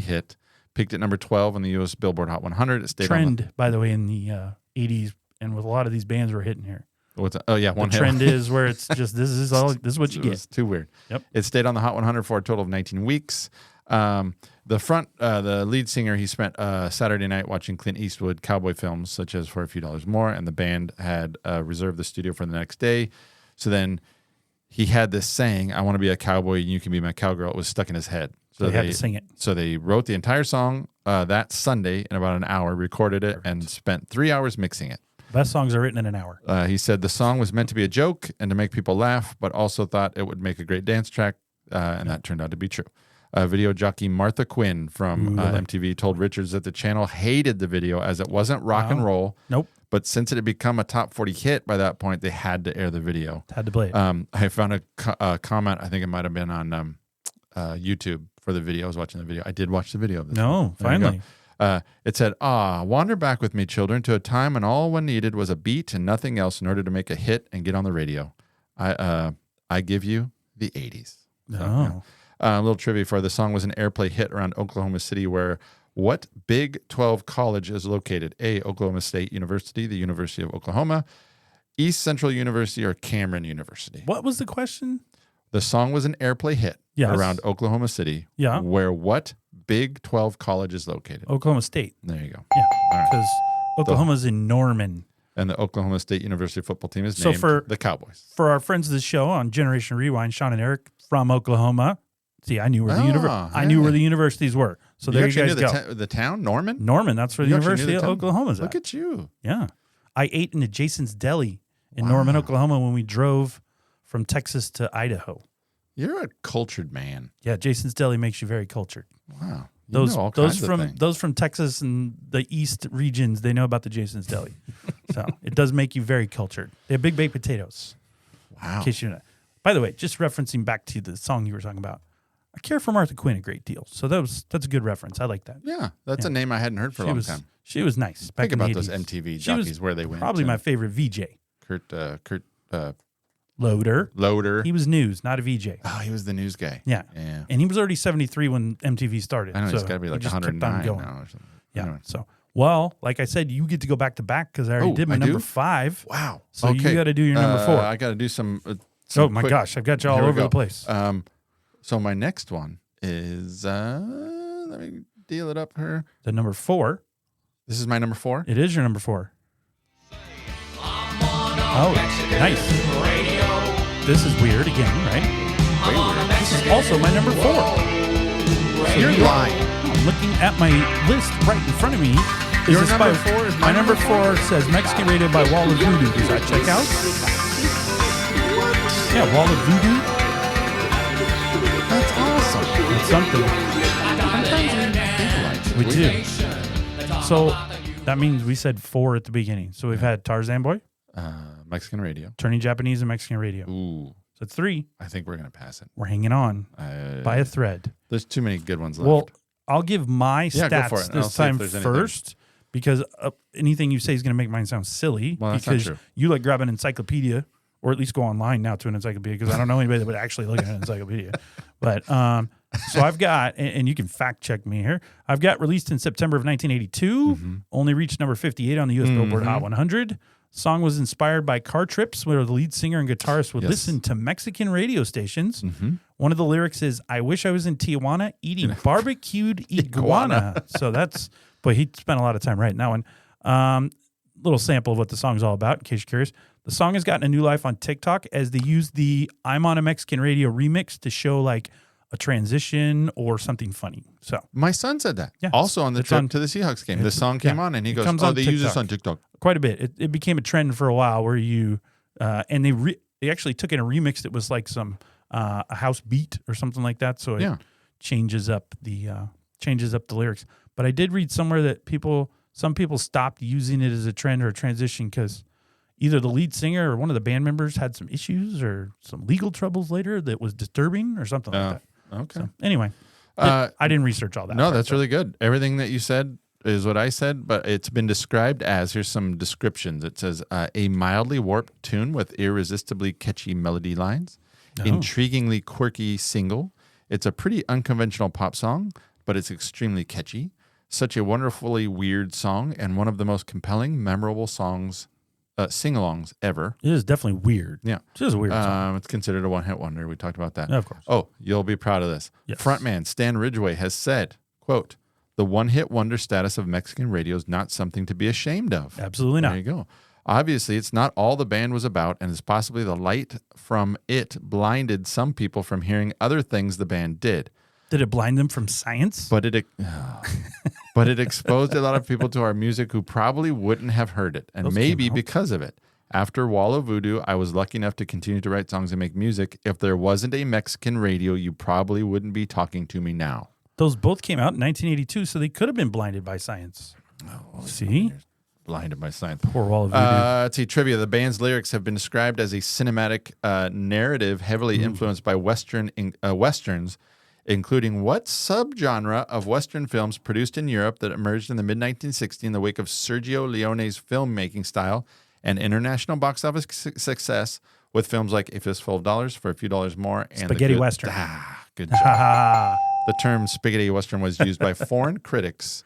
hit. Peaked at number 12 on the U.S. Billboard Hot 100. It stayed Trend, by the way, in the 80s, and with a lot of these bands we're hitting here. What's that? Oh yeah, one The hit. trend is where it's just this is what you It get. was too weird. Yep. It stayed on the Hot 100 for a total of 19 weeks. The lead singer, he spent Saturday night watching Clint Eastwood cowboy films, such as For a Few Dollars More, and the band had reserved the studio for the next day. So then he had this saying, "I want to be a cowboy and you can be my cowgirl." It was stuck in his head. So they had to sing it. So they wrote the entire song that Sunday in about an hour, recorded it, and spent 3 hours mixing it. Best songs are written in an hour. He said the song was meant to be a joke and to make people laugh, but also thought it would make a great dance track, and that turned out to be true. Video jockey Martha Quinn from MTV told Richards that the channel hated the video as it wasn't rock and roll. Nope. But since it had become a top 40 hit by that point, they had to air the video. Had to play it. I found a comment, I think it might have been on YouTube for the video. I was watching the video. I did watch the video of this. No, There you go. finally. It said, wander back with me, children, to a time when all one needed was a beat and nothing else in order to make a hit and get on the radio. I give you the 80s. So, Oh. yeah. A little trivia for the song was an airplay hit around Oklahoma City, where what Big 12 college is located? A, Oklahoma State University, the University of Oklahoma, East Central University, or Cameron University. What was the question? The song was an airplay hit Yes. around Oklahoma City, Yeah. where what Big 12 college is located? Oklahoma State. There you go. Yeah. All right. Because Oklahoma's in Norman. And the Oklahoma State University football team is So named for- the Cowboys. For our friends of the show on Generation Rewind, Sean and Eric from Oklahoma. See, I knew where I knew where the universities were. So there you actually guys knew go. the town, Norman? Norman, that's where the You actually University knew of the town? Oklahoma's Look at. at you. Yeah. I ate in the Jason's Deli in Norman, Oklahoma when we drove from Texas to Idaho. You're a cultured man. Yeah, Jason's Deli makes you very cultured. Wow. You Those know all kinds of from things. those from Texas and the East regions, they know about the Jason's Deli. So it does make you very cultured. They have big baked potatoes. Wow. In case you know. By the way, just referencing back to the song you were talking about, I care for Martha Quinn a great deal. So that's a good reference. I like that. Yeah, that's a name I hadn't heard for a long time. She was nice. Back Think in about the those 80s. MTV She was jockeys where they went. Probably my favorite VJ. Kurt Loader. Loader. He was news, not a VJ. Oh, he was the news guy. Yeah. Yeah. And he was already 73 when MTV started. I know, so he's got to be he like just kept on 109 going. now or something. Yeah. Anyway. So, well, like I said, you get to go back to back because I already did my I number do? 5. Wow. So you got to do your number 4. I got to do some. Oh my gosh, I've got you all Here we over go. the place. So my next one is, let me deal it up here. The number 4. This is my number 4. It is your number 4. Oh, nice. This is weird again, right? This is also my number 4. So You're lying. I'm looking at my list right in front of me. Is Your this number by- 4 is my number 4 says Mexican Radio by Wall of Voodoo. Does that check out? Yeah, Wall of Voodoo. That's awesome. It's something. We do. So that means we said 4 at the beginning. So we've had Tarzan Boy, Mexican radio. Turning Japanese, and Mexican Radio. Ooh, So it's 3. I think we're gonna pass it. We're hanging on by a thread. There's too many good ones left. Well, I'll give my Yeah, go for stats it, and I'll this see if time there's anything. first because anything you say is going to make mine sound silly. Well, that's not because true. you like grab an encyclopedia or at least go online now to an encyclopedia because I don't know anybody that would actually look at an encyclopedia. But so I've got, and you can fact check me here. I've got released in September of 1982, Mm-hmm. only reached number 58 on the U.S. Billboard Hot 100. Song was inspired by car trips where the lead singer and guitarist would Yes. listen to Mexican radio stations. Mm-hmm. One of the lyrics is, "I wish I was in Tijuana eating barbecued iguana." So that's, but he spent a lot of time writing that one. Little sample of what the song's all about, in case you're curious. The song has gotten a new life on TikTok as they use the "I'm on a Mexican Radio" remix to show like a transition or something funny. So My son said that. Yeah, Also on the it's trip on- to the Seahawks game, the song came on and he it goes, comes "Oh, on they use this TikTok. on TikTok." quite a bit. It became a trend for a while where you and they actually took in a remix that was like some a house beat or something like that. So it changes up the lyrics. But I did read somewhere that some people stopped using it as a trend or a transition because either the lead singer or one of the band members had some issues or some legal troubles later that was disturbing or something like that. Okay. So, anyway, I didn't research all that. No, that's really good. Everything that you said is what I said, but it's been described as, here's some descriptions. It says, a mildly warped tune with irresistibly catchy melody lines, intriguingly quirky single. It's a pretty unconventional pop song, but it's extremely catchy. Such a wonderfully weird song and one of the most compelling, memorable songs, sing-alongs ever. It is definitely weird. Yeah. It is a weird song. It's considered a one-hit wonder. We talked about that. Yeah, of course. Oh, you'll be proud of this. Yes. Frontman Stan Ridgway has said, quote, "The one-hit wonder status of Mexican radio is not something to be ashamed of." Absolutely not. There you go. Obviously, it's not all the band was about, and it's possibly the light from it blinded some people from hearing other things the band did. Did it blind them from science? But it exposed a lot of people to our music who probably wouldn't have heard it, and Those maybe came out. because of it. After Wall of Voodoo, I was lucky enough to continue to write songs and make music. If there wasn't a Mexican radio, you probably wouldn't be talking to me now. Those both came out in 1982, so they could have been blinded by science. See? Blinded by science. Poor Wall of Voodoo. Let's see, trivia. The band's lyrics have been described as a cinematic narrative heavily influenced by Westerns, including what subgenre of Western films produced in Europe that emerged in the mid-1960s in the wake of Sergio Leone's filmmaking style and international box office success with films like A Fistful of Dollars for a Few Dollars More and Spaghetti Western. Good job. The term spaghetti Western was used by foreign critics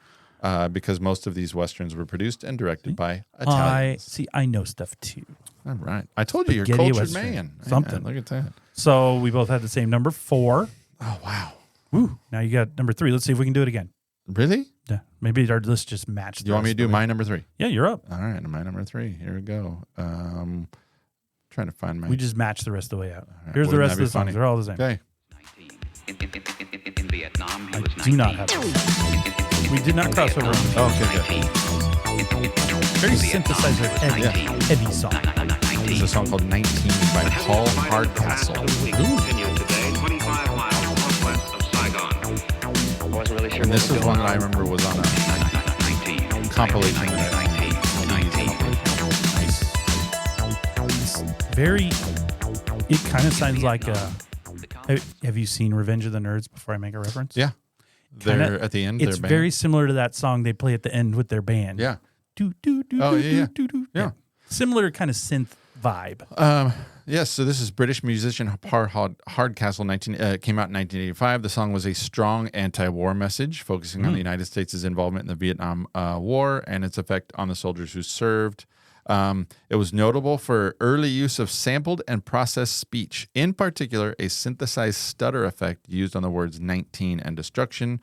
because most of these Westerns were produced and directed by Italians. I know stuff too. All right. I told you, you're a Spaghetti cultured Western. man. Something. Yeah, look at that. So we both had the same number, 4. Oh, wow. Woo. Now you got number 3. Let's see if we can do it again. Really? Yeah. Maybe our list just matched. Do you want me to do my number 3? Yeah, you're up. All right, my number 3. Here we go. Trying to find my. We just matched the rest of the way out. right, Here's the wouldn't rest that of be the songs. funny? They're all the same. Okay. In Vietnam, he I was do 19. not have it. We did not cross over. Oh, okay, good. Very synthesizer heavy song. There's a song called 19 by Paul Hardcastle. Continued today, 25 miles northwest of Saigon. I wasn't really sure. And this is one that I remember was on a compilation. Very. It kind of sounds like have you seen Revenge of the Nerds before I make a reference? Yeah. They're Kinda- at the end. It's their very band. similar to that song they play at the end with their band. Yeah. Do, do, do, Oh, do, yeah, yeah. do, do, do. Yeah. Similar kind of synth vibe. Yes, so this is British musician Hardcastle. Came out in 1985. The song was a strong anti-war message, focusing on the United States' involvement in the Vietnam War and its effect on the soldiers who served. It was notable for early use of sampled and processed speech, in particular, a synthesized stutter effect used on the words 19 and destruction.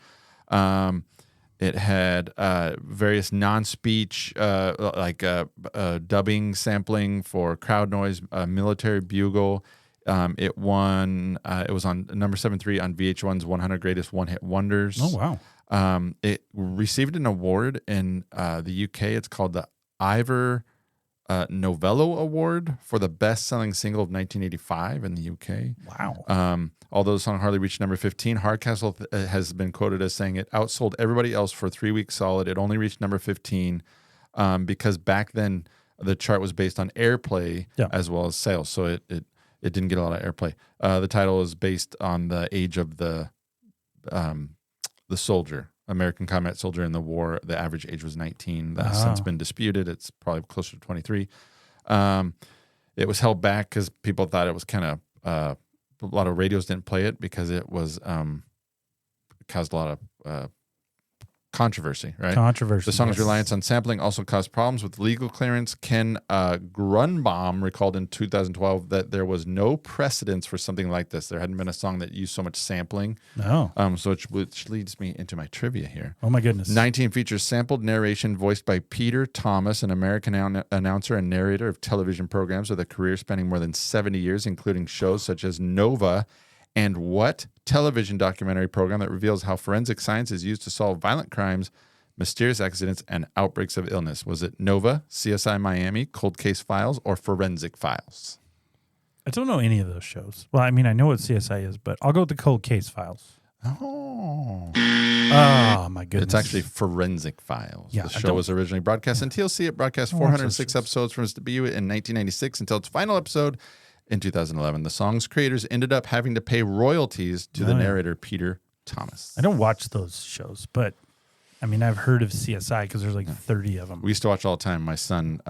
It had various non-speech, like dubbing, sampling for crowd noise, military bugle. It won. It was on number 73 on VH1's 100 Greatest One-Hit Wonders. Oh, wow. It received an award in the UK. It's called the Ivor Novello Award for the best-selling single of 1985 in the UK. Wow. Although the song hardly reached number 15, Hardcastle has been quoted as saying it outsold everybody else for 3 weeks solid. It only reached number 15 because back then the chart was based on airplay as well as sales, so it didn't get a lot of airplay. The title is based on the age of the soldier. American combat soldier in the war, the average age was 19. That's since been disputed. It's probably closer to 23. It was held back because people thought it was kind of a lot of radios didn't play it because it was caused a lot of controversy, right? Controversy. The song's yes. reliance on sampling also caused problems with legal clearance. Ken Grunbaum recalled in 2012 that there was no precedence for something like this. There hadn't been a song that used so much sampling. No. Which leads me into my trivia here. Oh my goodness. 19 features sampled narration voiced by Peter Thomas, an American announcer and narrator of television programs with a career spanning more than 70 years, including shows such as Nova and What television documentary program that reveals how forensic science is used to solve violent crimes, mysterious accidents, and outbreaks of illness. Was it Nova, CSI Miami, Cold Case Files, or Forensic Files? I don't know any of those shows. Well, I mean, I know what CSI is, but I'll go with the Cold Case Files. Oh. Oh, my goodness. It's actually Forensic Files. Yeah, The I show don't- was originally broadcast on TLC. It broadcast I watch those 406 shows. episodes from its debut in 1996 until its final episode in 2011. The song's creators ended up having to pay royalties to the Oh, yeah. narrator, Peter Thomas. I don't watch those shows, but I mean, I've heard of CSI because there's like 30 of them. We used to watch all the time. My son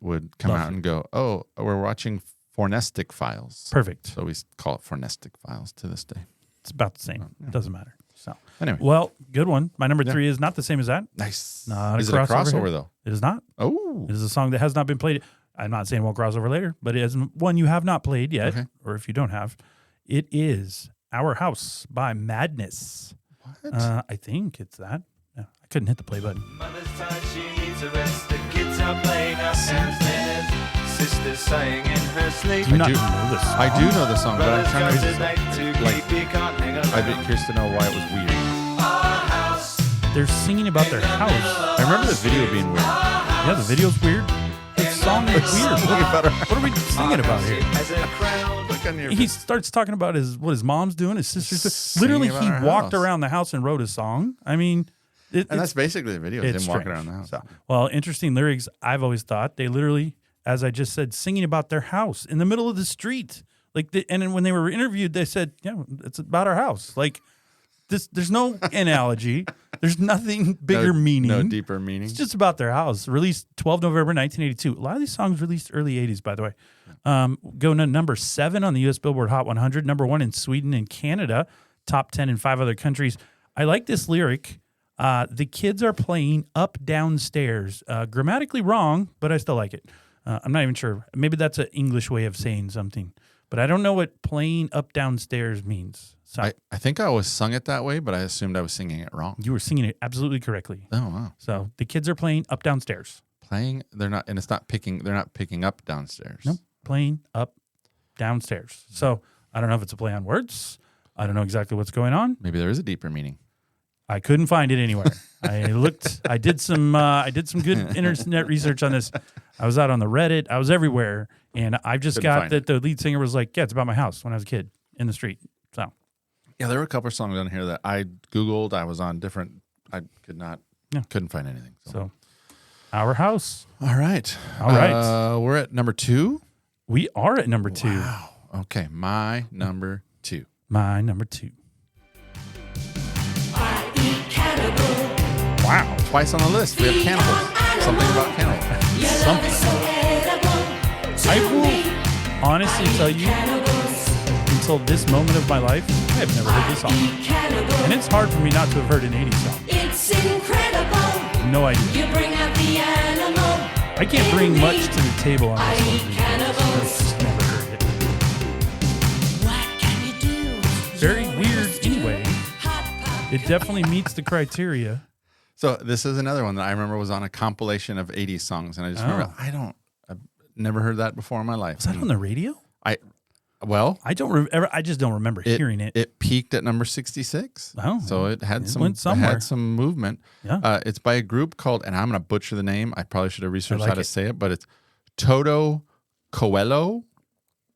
would come Love out it. and go, "Oh, we're watching Fornestic Files." Perfect. So we call it Fornestic Files to this day. It's about the same. It doesn't matter. So, Anyway, well, good one. My number 3 is not the same as that. nice. Not Is a it a crossover crossover here. though? It is not. Oh, It is a song that has not been played. I'm not saying we'll cross over later, but it is one you have not played yet, Okay. or if you don't have, it is Our House by Madness. what? I think it's that. Yeah, I couldn't hit the play button. Mother's tired, she needs a rest. The kids are playing downstairs. Sister's sighing in her sleep. Do you not do- know this? I do know the song, but I'm Brother's trying got to tonight to like. keep, you can't hang I'd be around. curious to know why it was weird. Our house They're singing about their house. I remember the video being weird. Yeah, the video's weird. The song is weird. What are we singing about here? as a crowd. Look on your He starts talking about what his mom's doing, his sister's doing. Singing Literally, about he our walked house. around the house and wrote a song. I mean, and that's basically the video. it's Him walking strange. around the house. So, well, interesting lyrics. I've always thought they literally, as I just said, singing about their house in the middle of the street. Like, and then when they were interviewed, they said, "Yeah, it's about our house." Like, there's no analogy. There's nothing bigger meaning. No deeper meaning. It's just about their house. Released 12 November 1982. A lot of these songs released early 80s, by the way. Go to number 7 on the U.S. Billboard Hot 100, number 1 in Sweden and Canada, top 10 in 5 other countries. I like this lyric. The kids are playing up downstairs. Grammatically wrong, but I still like it. I'm not even sure. Maybe that's an English way of saying something, but I don't know what playing up downstairs means. So I think I always sung it that way, but I assumed I was singing it wrong. you were singing it absolutely correctly. Oh wow! So the kids are playing up downstairs. Playing, they're not, and it's not picking. They're not picking up downstairs. Nope. Playing up downstairs. So I don't know if it's a play on words. I don't know exactly what's going on. Maybe there is a deeper meaning. I couldn't find it anywhere. I looked. I did some good internet research on this. I was out on the Reddit. I was everywhere, and I just Couldn't got find that the lead singer was like, "Yeah, it's about my house when I was a kid in the street." So Yeah, there were a couple of songs on here that I Googled. I was on different. I could not. Yeah. Couldn't find anything. so our house. All right. All right. We're at number 2. We are at number 2. Wow. Okay. My number 2. My number 2. Wow. Twice on the list. We have cannibals. Something about cannibals. Something. I will honestly tell you, until this moment of my life, I have never heard this song. And it's hard for me not to have heard an 80s song. It's incredible. No idea. You bring out the animal. I can't bring much to the table on this one. I've Cannibals. just never heard it. What can you do? Very weird anyway. It definitely meets the criteria. So this is another one that I remember was on a compilation of 80s songs, and I just remember I've never heard that before in my life. Was that on the radio? Well, I just don't remember hearing it. It peaked at number 66. Oh, So it had it some went somewhere. It had some movement. Yeah. It's by a group called, and I'm going to butcher the name. I probably should have researched like how to it. say it, but it's Toto Coelho.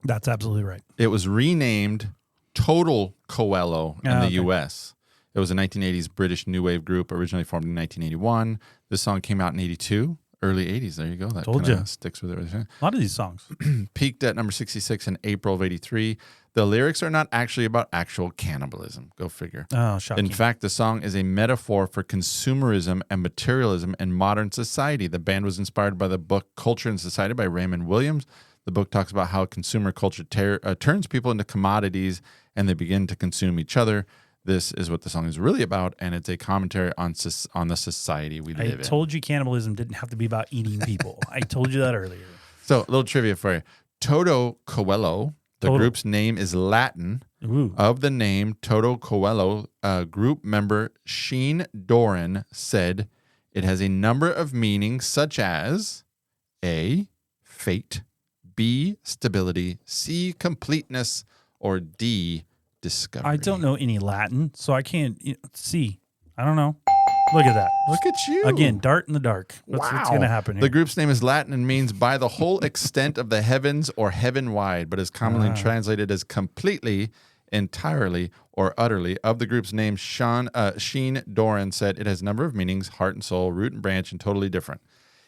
That's absolutely right. It was renamed Total Coelho in the okay. U.S. It was a 1980s British new wave group, originally formed in 1981. This song came out in 82, early 80s. There you go. That Told kinda ya. sticks with it. A lot of these songs. Peaked at number 66 in April of 83. The lyrics are not actually about actual cannibalism. Go figure. Oh, shocking. In fact, the song is a metaphor for consumerism and materialism in modern society. The band was inspired by the book Culture and Society by Raymond Williams. The book talks about how consumer culture turns people into commodities and they begin to consume each other. This is what the song is really about, and it's a commentary on the society we I live in. told you cannibalism didn't have to be about eating people. I told you that earlier. So, a little trivia for you. Toto Coelho, the Toto. group's name is Latin. Ooh. Of the name Toto Coelho, group member Sheen Doran said it has a number of meanings such as A, fate, B, stability, C, completeness, or D, discovery. I don't know any Latin, so I can't see. I don't know. Look at that. Look at you. Again, dart in the dark. What's going to happen here? The group's name is Latin and means by the whole extent of the heavens or heaven-wide, but is commonly translated as completely, entirely, or utterly. Of the group's name, Sheen Doran said it has a number of meanings, heart and soul, root and branch, and totally different.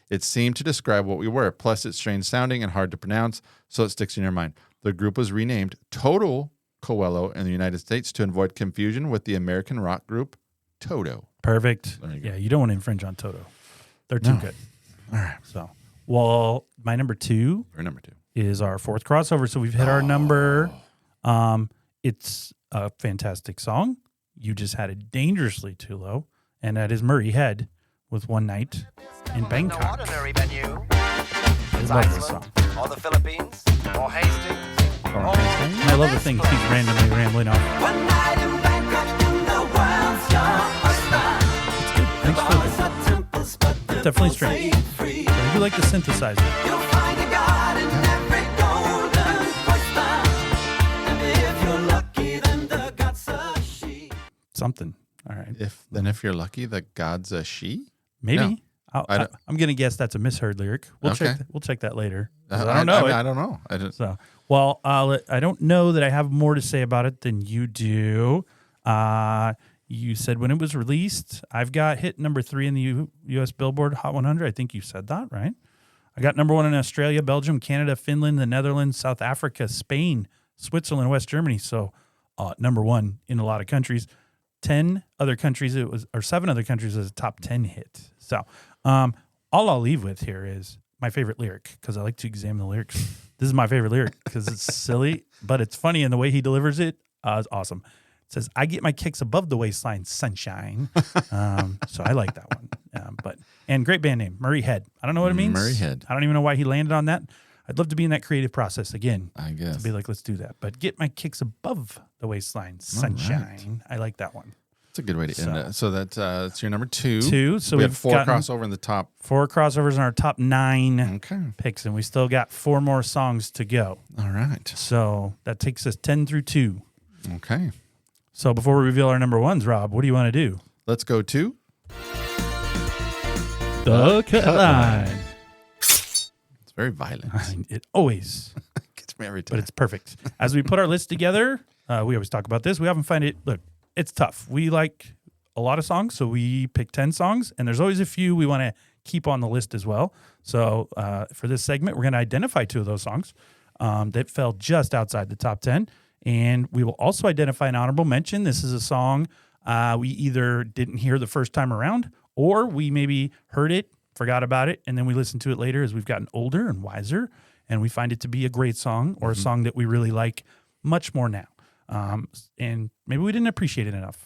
It seemed to describe what we were, plus it's strange sounding and hard to pronounce, so it sticks in your mind. The group was renamed Total Coelho in the United States to avoid confusion with the American rock group Toto. Perfect. There you go. Yeah, you don't want to infringe on Toto. They're too good. All right. So, well, my number 2 Or number 2. is our 4th crossover. So we've hit our number. It's a fantastic song. You just had it dangerously too low. And that is Murray Head with One Night in Bangkok. No ordinary venue. I love this song. Or the Philippines. Or Hastings. And I love the thing keeps randomly rambling off. One night in Bangkok in the world's your oyster. Thanks for the definitely strange. But I do like the synthesizer. You'll find a god in every golden oyster. And if you're lucky, then the god's a she. Something. All right. If you're lucky, the god's a she? Maybe. No. I'm going to guess that's a misheard lyric. We'll Okay. check that later. 'Cause I I don't know. I don't know. I just, So, well, I don't know that I have more to say about it than you do. You said when it was released, I've got hit number 3 in the U.S. Billboard Hot 100. I think you said that, right? I got number 1 in Australia, Belgium, Canada, Finland, the Netherlands, South Africa, Spain, Switzerland, West Germany. So, number 1 in a lot of countries. 7 other countries, it was a top 10 hit. So, all I'll leave with here is my favorite lyric, because I like to examine the lyrics. This is my favorite lyric because it's silly, but it's funny, and the way he delivers it is awesome. It says, "I get my kicks above the waistline, sunshine." So I like that one. And great band name, Murray Head. I don't know what it means. Murray Head. I don't even know why he landed on that. I'd love to be in that creative process again. I guess. To be like, let's do that. But get my kicks above the waistline, sunshine. I like that one. It's a good way to end it. So that's your number 2. 2. So we we've have 4 gotten crossover in the top. 4 crossovers in our top 9 Okay. picks, and we still got 4 more songs to go. All right. So that takes us 10 through 2. Okay. So before we reveal our number 1s, Rob, what do you want to do? Let's go to The cut line. It's very violent. It always, Gets me every but time. it's perfect. As we put our list together, we always talk about this. We often find it, look, it's tough. We like a lot of songs, so we pick 10 songs, and there's always a few we want to keep on the list as well. So for this segment, we're going to identify 2 of those songs that fell just outside the top 10, and we will also identify an honorable mention. This is a song we either didn't hear the first time around, or we maybe heard it, forgot about it, and then we listened to it later as we've gotten older and wiser, and we find it to be a great song or a song that we really like much more now. And maybe we didn't appreciate it enough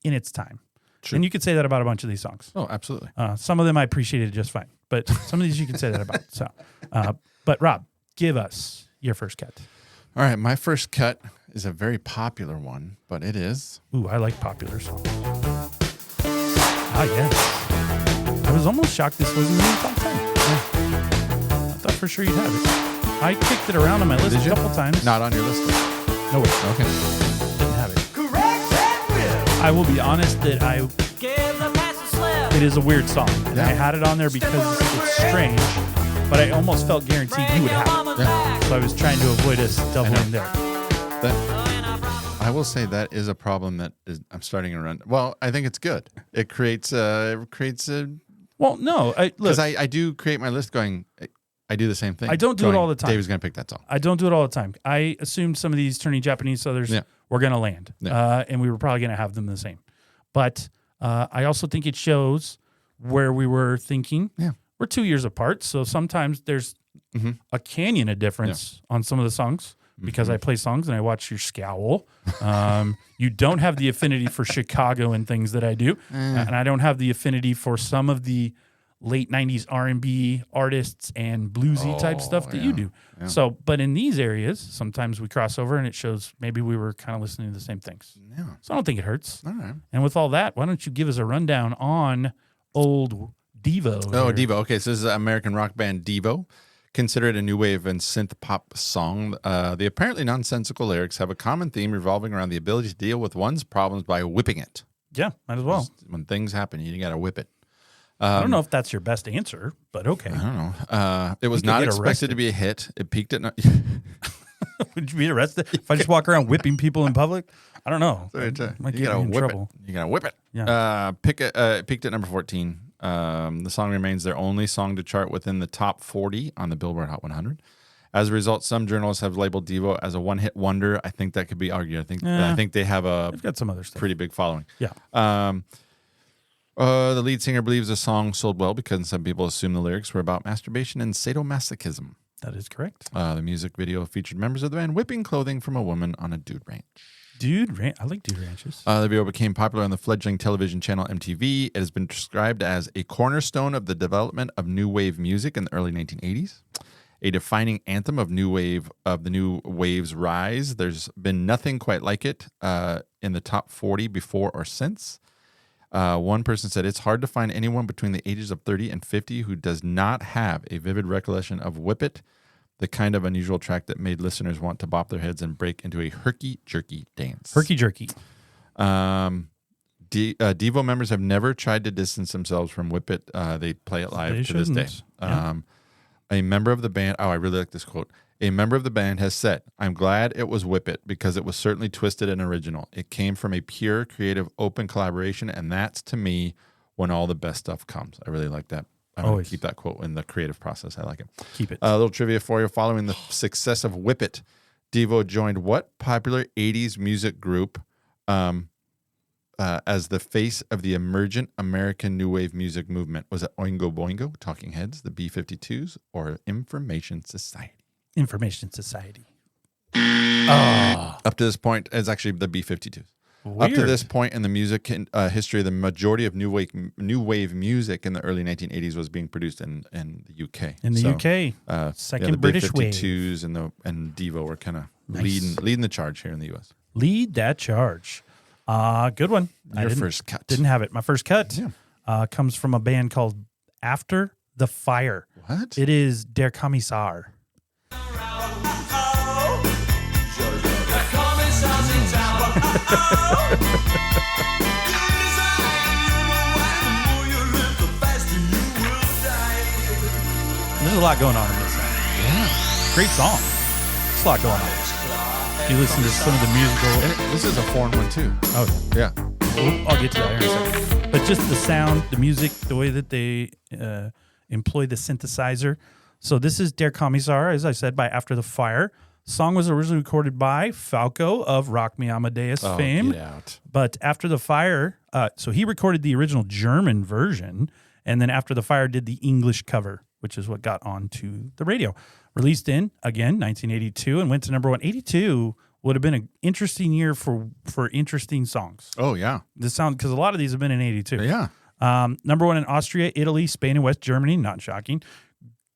in its time. True. And you could say that about a bunch of these songs. Oh, absolutely. Some of them I appreciated just fine, but some of these you can say that about. So, but Rob, give us your first cut. All right. My first cut is a very popular one, but it is. Ooh, I like popular songs. Ah, yes. I was almost shocked this wasn't in the top 10. Yeah. I thought for sure you'd have it. I kicked it around on my list Did a you? couple times. Not on your list. No way. Okay. Didn't have it. Correct and real. I will be honest that Give the master slip. it is a weird song. And Yeah. I had it on there because it's strange, but I almost felt guaranteed you would have it. Yeah. So I was trying to avoid us doubling there. I will say that is a problem that I'm starting to run. Well, I think it's good. It creates a Well, no, look, because I do create my list going. I do the same thing. I don't do it going, all the time. Dave's going to pick that song. I don't do it all the time. I assumed some of these turning Japanese others Yeah. were going to land, Yeah. and we were probably going to have them the same. But I also think it shows where we were thinking. Yeah. We're 2 years apart, so sometimes there's a canyon of difference on some of the songs. because I play songs and I watch your scowl. You don't have the affinity for Chicago and things that I do, and I don't have the affinity for some of the late 90s R&B artists and bluesy type stuff that you do. Yeah. So, but in these areas, sometimes we cross over and it shows maybe we were kind of listening to the same things. Yeah. So I don't think it hurts. All right. And with all that, why don't you give us a rundown on old Devo? Oh, here. Devo. Okay, so this is American rock band Devo. Considered a new wave and synth pop song. The apparently nonsensical lyrics have a common theme revolving around the ability to deal with one's problems by whipping it. Yeah, might as well. When things happen, you got to whip it. I don't know if that's your best answer, but okay. I don't know. It was could not get expected arrested. to be a hit. It peaked at... Would you be arrested if I just walk around whipping people in public? I don't know. Might you get gotta me in whip trouble. it. You gotta whip it. Yeah. It peaked at number 14. The song remains their only song to chart within the top 40 on the Billboard Hot 100. As a result, some journalists have labeled Devo as a one-hit wonder. I think that could be argued. I think they have a I've got some other stuff. pretty big following. Yeah. The lead singer believes the song sold well because some people assume the lyrics were about masturbation and sadomasochism. That is correct. The music video featured members of the band whipping clothing from a woman on a dude ranch. I like dude ranches. The video became popular on the fledgling television channel MTV. It has been described as a cornerstone of the development of new wave music in the early 1980s, a defining anthem of the new wave's rise. There's been nothing quite like it in the top 40 before or since. One person said, it's hard to find anyone between the ages of 30 and 50 who does not have a vivid recollection of Whip It, the kind of unusual track that made listeners want to bop their heads and break into a herky-jerky dance. Herky-jerky. Devo members have never tried to distance themselves from Whip It. They play it live They to this day. shouldn't. Yeah. A member of the band, I really like this quote. A member of the band has said, I'm glad it was Whip It because it was certainly twisted and original. It came from a pure, creative, open collaboration, and that's, to me, when all the best stuff comes. I really like that. I'm going Always. to keep that quote in the creative process. I like it. Keep it. A little trivia for you. Following the success of Whip It, Devo joined what popular 80s music group as the face of the emergent American New Wave music movement? Was it Oingo Boingo, Talking Heads, the B-52s, or Information Society? Information Society. Up to this point, it's actually the B-52s. Up to Weird. this point in the music history, the majority of new wave music in the early 1980s was being produced in the UK. In the So, UK. Second the British wave. B-52s and Devo were kind of Nice. leading the charge here in the US. Lead that charge. Good one. Your first cut. Didn't have it. My first cut Yeah. comes from a band called After the Fire. What? It is Der Kommissar. There's a lot going on in this song. Yeah. Great song. There's a lot going on. If you listen to some of the musical... And this is a foreign one too. Oh, Yeah. I'll get to that here in a second. But just the sound, the music, the way that they employ the synthesizer. So this is Der Kommissar, as I said, by After the Fire. Song was originally recorded by Falco of Rock Me Amadeus fame. Get out. But After the Fire, so he recorded the original German version, and then After the Fire did the English cover, which is what got onto the radio. Released in, again, 1982, and went to number one. 82 would have been an interesting year for interesting songs. Oh, yeah. The sound, because a lot of these have been in 82. Yeah. Number one in Austria, Italy, Spain, and West Germany. Not shocking.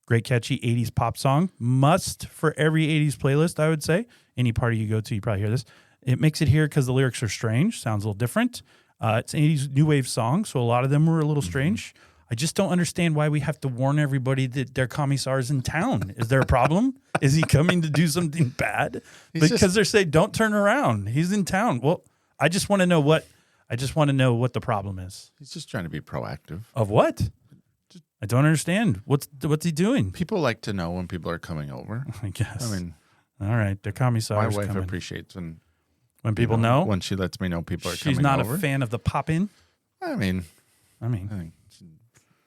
Great catchy 80s pop song. Must for every 80s playlist, I would say. Any party you go to, you probably hear this. It makes it here because the lyrics are strange. Sounds a little different. It's an 80s new wave song, so a lot of them were a little strange. I just don't understand why we have to warn everybody that their commissar is in town. Is there a problem? Is he coming to do something bad? Because they're saying, don't turn around. He's in town. Well, I just want to know what the problem is. He's just trying to be proactive. Of what? I don't understand. What's he doing? People like to know when people are coming over. I guess. I mean, all right, the commissar my is wife coming. appreciates when People know when she lets me know people are she's coming not over. a fan of the pop-in. I mean, I mean, I think she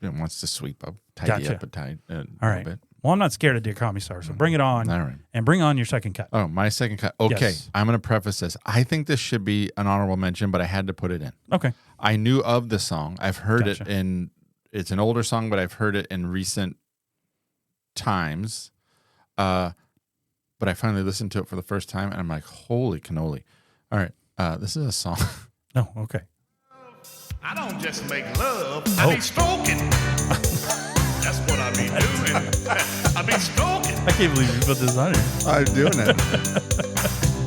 wants to sweep up, tidy Gotcha. up a all little right. bit. Well, I'm not scared of dear commissar, so bring it on. All right. And bring on your second cut. Oh, my second cut. Okay, Yes. I'm going to preface this. I think this should be an honorable mention, but I had to put it in. Okay. I knew of the song. I've heard it Gotcha. in. It's an older song, but I've heard it in recent times. but I finally listened to it for the first time, and I'm like, holy cannoli. All right, this is a song. No, okay. I don't just make love, I be stroking. That's what I be doing. I be stroking. I can't believe you put this on here. I'm doing it.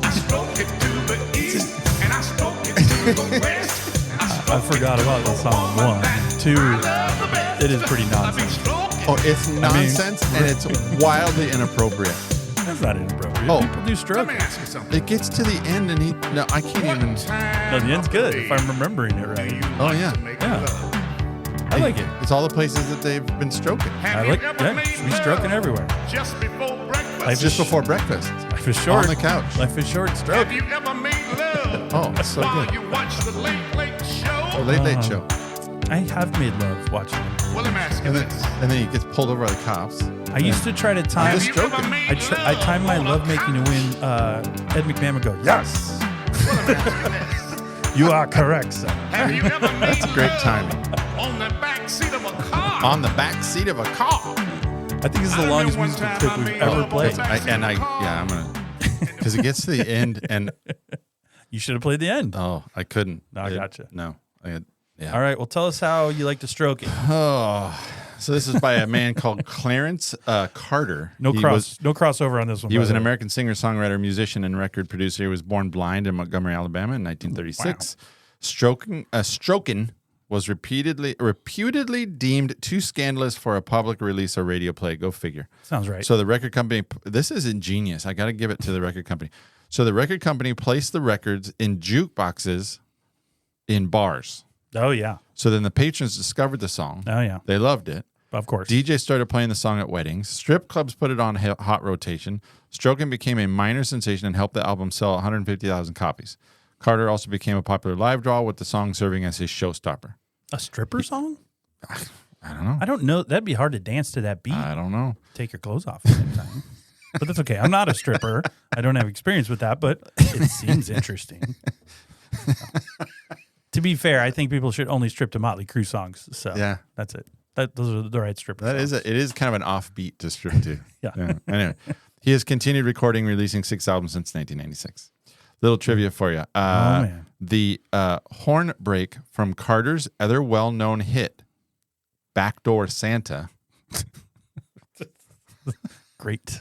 I stroke it to the east, and I stroke it to the west. I forgot about the song. 1, 2. It is pretty nonsense. Oh, it's nonsense, and it's wildly inappropriate. That's not inappropriate. Oh. People do Let stroke. me ask you something. It gets to the end, and no, I can't even. No, the end's good if I'm remembering it right. Oh, yeah. Yeah. I like it. It's all the places that they've been stroking. I like it. Should be stroking everywhere. Just before breakfast. Life Just before breakfast. Life is short. On the couch. Life is short. Stroke. Have you ever made love Oh, it's so while good. you watch the Late Show? The Late Late Show. I have made love watching it. Well, let me ask you And then, this. and then he gets pulled over by the cops. I used to try to time. Have you ever made I timed my love love making to win. Ed McMahon would go, "Yes, Well, let me ask you this. you are correct, sir." Have you ever made That's great love timing. on the back seat of a car? On the back seat of a car. I think this is the longest musical clip we've ever played. I'm gonna, because it gets to the end, and You should have played the end. I couldn't. No, I gotcha. No, yeah. All right, well, tell us how you like to stroke it. Oh, so this is by a man called Clarence Carter. No He no crossover on this one. He by was the an way. American singer, songwriter, musician, and record producer. He was born blind in Montgomery, Alabama, in 1936. Stroking was reputedly deemed too scandalous for a public release or radio play. Go figure. Sounds right. So the record company, this is ingenious. I got to give it to the record company. So the record company placed the records in jukeboxes in bars. Oh yeah. So then the patrons discovered the song. Oh yeah. They loved it. Of course. DJ started playing the song at weddings. Strip clubs put it on hot rotation. Stroking became a minor sensation and helped the album sell 150,000 copies. Carter also became a popular live draw, with the song serving as his showstopper. A stripper song? I don't know. I don't know. That'd be hard to dance to that beat. I don't know. Take your clothes off at the same time. But that's okay. I'm not a stripper. I don't have experience with that, but it seems interesting. To be fair, I think people should only strip to Motley Crue songs. So Yeah. that's it. Those are the right stripper songs. It is kind of an offbeat to strip to. Yeah. Anyway, he has continued recording, releasing 6 albums since 1996. Little trivia for you. man. The horn break from Carter's other well-known hit, Backdoor Santa, Great.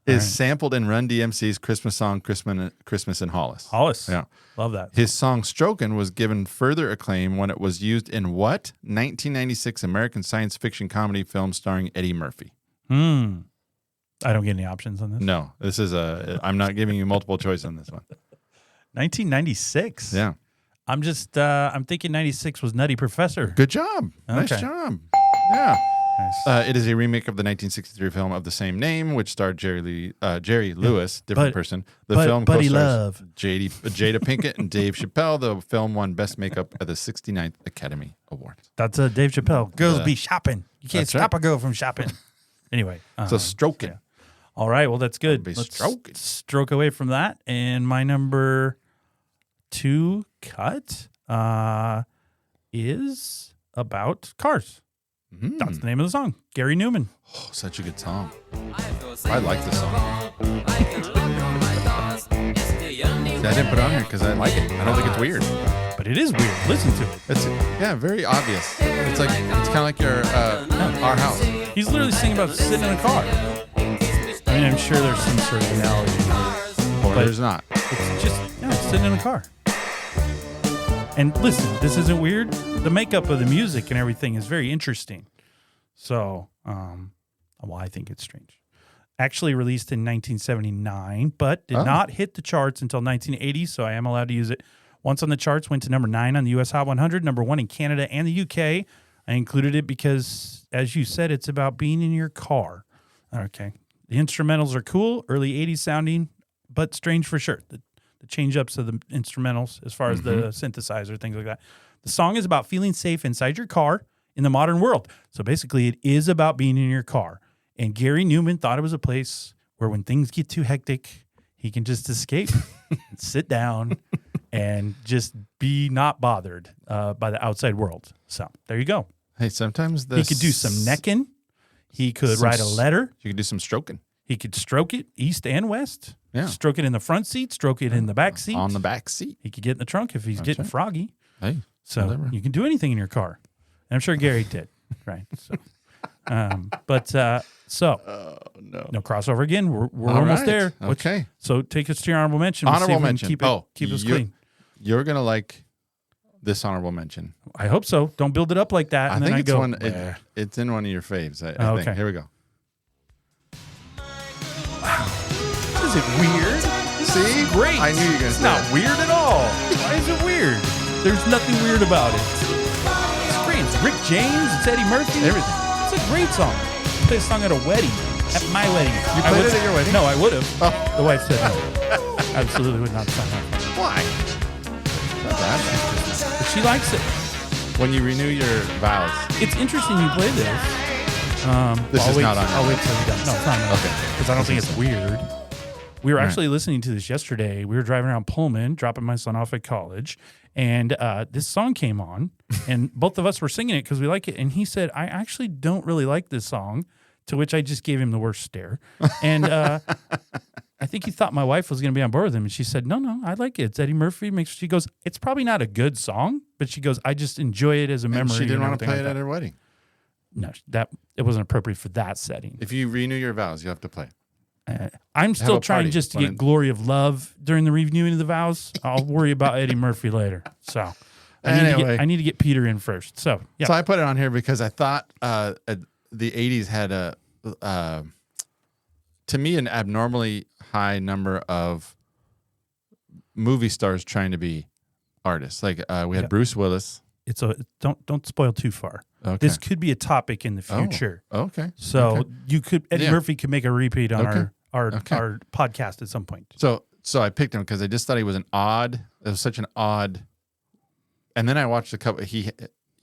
is sampled in Run DMC's Christmas song, Christmas in Hollis. Hollis. Yeah. Love that. His song Strokin' was given further acclaim when it was used in what? 1996 American science fiction comedy film starring Eddie Murphy. I don't get any options on this. No, this is I'm not giving you multiple choice on this one. 1996. Yeah. I'm just, I'm thinking 96 was Nutty Professor. Good job. Nice Okay. job. Yeah. Nice. It is a remake of the 1963 film of the same name, which starred Jerry Lewis, different person. The film Buddy co-stars Love. Jada Pinkett and Dave Chappelle. The film won Best Makeup at the 69th Academy Awards. That's Dave Chappelle. Girls be shopping. You can't That's stop right. a girl from shopping. Anyway. So Strokin'. yeah. All right. Well, that's good. Be Let's stroking. stroke away from that. And my number 2 cut is about cars. That's the name of the song. Gary Newman. Oh, such a good song. I like this song. See, I didn't put it on here because I like it. I don't think it's weird. But it is weird. Listen to it. It's very obvious. It's kind of like your our house. He's literally singing about sitting in a car. I mean, I'm sure there's some sort of analogy. Or there's not. It's just sitting in a car. And listen, this isn't weird. The makeup of the music and everything is very interesting. So, well, I think it's strange. Actually released in 1979, but did not hit the charts until 1980, so I am allowed to use it. Once on the charts, went to number 9 on the U.S. Hot 100, number 1 in Canada and the U.K. I included it because, as you said, it's about being in your car. Okay. The instrumentals are cool, early 80s sounding, but strange for sure. The change-ups of the instrumentals as far as the synthesizer, things like that. The song is about feeling safe inside your car in the modern world. So basically, it is about being in your car. And Gary Newman thought it was a place where when things get too hectic, he can just escape, and sit down, and just be not bothered by the outside world. So there you go. Hey, sometimes He could do some necking. He could write a letter. You could do some stroking. He could stroke it east and west. Yeah. Stroke it in the front seat, stroke it in the back seat. On the back seat. He could get in the trunk if he's getting right. froggy. Hey, So whatever. you can do anything in your car. And I'm sure Gary did. Right. So, no crossover again. We're All almost right. there. Okay. So take us to your honorable mention. We'll see Honorable if we can mention. keep us clean. You're going to like this honorable mention. I hope so. Don't build it up like that. I And think then it's I go, one. "Bleh." It's in one of your faves. I Oh, think. okay. Here we go. Is it weird? See, Great. I knew you were going to It's say not that. weird at all. Why is it weird? There's nothing weird about it. It's great. It's Rick James. It's Eddie Murphy. Everything. It's a great song. I played a song at a wedding. At my wedding. You I played would- it at your wedding? No, I would have. Oh. The wife said no. Absolutely would not sign up. Why? Not bad. But she likes it. When you renew your vows. It's interesting you play this. This I'll is wait, not on I'll your wait till you're done. No, it's not on Okay. Because I don't think it's weird. We were Right. actually listening to this yesterday. We were driving around Pullman, dropping my son off at college, and this song came on, and both of us were singing it because we like it. And he said, I actually don't really like this song, to which I just gave him the worst stare. And I think he thought my wife was going to be on board with him. And she said, no, I like it. It's Eddie Murphy. She goes, it's probably not a good song, but she goes, I just enjoy it as a memory. And she didn't and want to everything play it like at her wedding. that. No, it wasn't appropriate for that setting. If you renew your vows, you have to play. I'm still a trying party just to when get it- glory of love during the renewing of the vows. I'll worry about Eddie Murphy later. So Anyway. I need to get Peter in first. So yeah, So I put it on here because I thought the 80s had to me, an abnormally high number of movie stars trying to be artists. Like we had Bruce Willis. don't spoil too far. Okay. This could be a topic in the future. Okay. So Okay. you could Eddie Yeah. Murphy could make a repeat on Okay. our Okay. podcast at some point. So I picked him because I just thought he was it was such an odd. And then I watched a couple. He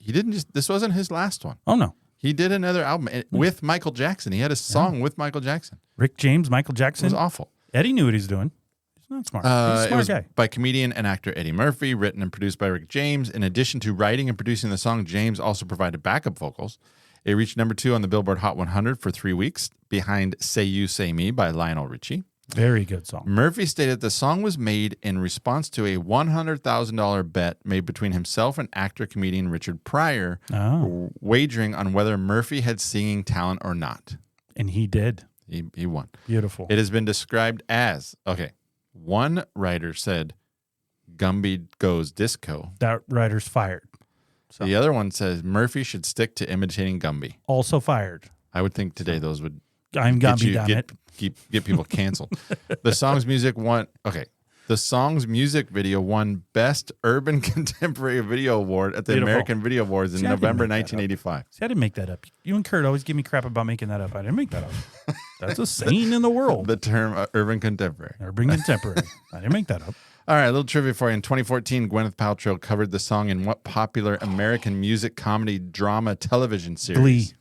didn't just. This wasn't his last one. Oh no, He did another album with Michael Jackson. He had a song with Michael Jackson. Rick James, Michael It Jackson. was awful. Eddie knew what he's doing. He's not smart. He's a It smart was guy. by comedian and actor Eddie Murphy, written and produced by Rick James. In addition to writing and producing the song, James also provided backup vocals. It reached number 2 on the Billboard Hot 100 for 3 weeks, behind Say You, Say Me by Lionel Richie. Very good song. Murphy stated the song was made in response to a $100,000 bet made between himself and actor-comedian Richard Pryor, wagering on whether Murphy had singing talent or not. And he did. He won. Beautiful. It has been described as, one writer said, Gumby goes disco. That writer's fired. So The other one says Murphy should stick to imitating Gumby. also fired. I would think today those would I'm Gumby, damn it. get people canceled. The song's music video won Best Urban Contemporary Video Award at the Beautiful. American Video Awards in See, I didn't November make that up. 1985. See, I didn't make that up. You and Kurt always give me crap about making that up. I didn't make that up. That's a saying in the world. The term urban contemporary. Urban contemporary. I didn't make that up. All right, a little trivia for you. In 2014, Gwyneth Paltrow covered the song in what popular American music comedy drama television series? Glee.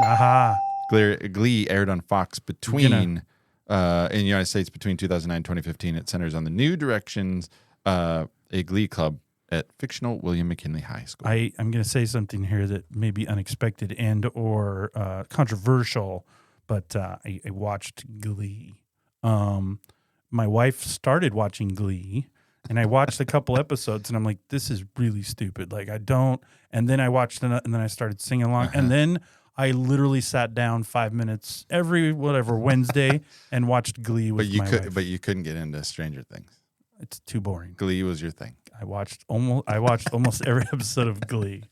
Aha. Glee aired on Fox in the United States between 2009 and 2015. It centers on the New Directions, a Glee club at fictional William McKinley High School. I'm going to say something here that may be unexpected and or controversial, but I watched Glee. My wife started watching Glee, and I watched a couple episodes, and I'm like, this is really stupid. Like, I don't. And then I watched it, and then I started singing along, and then I literally sat down 5 minutes every Wednesday and watched Glee with my wife. But you couldn't get into Stranger Things. It's too boring. Glee was your thing. I watched almost every episode of Glee.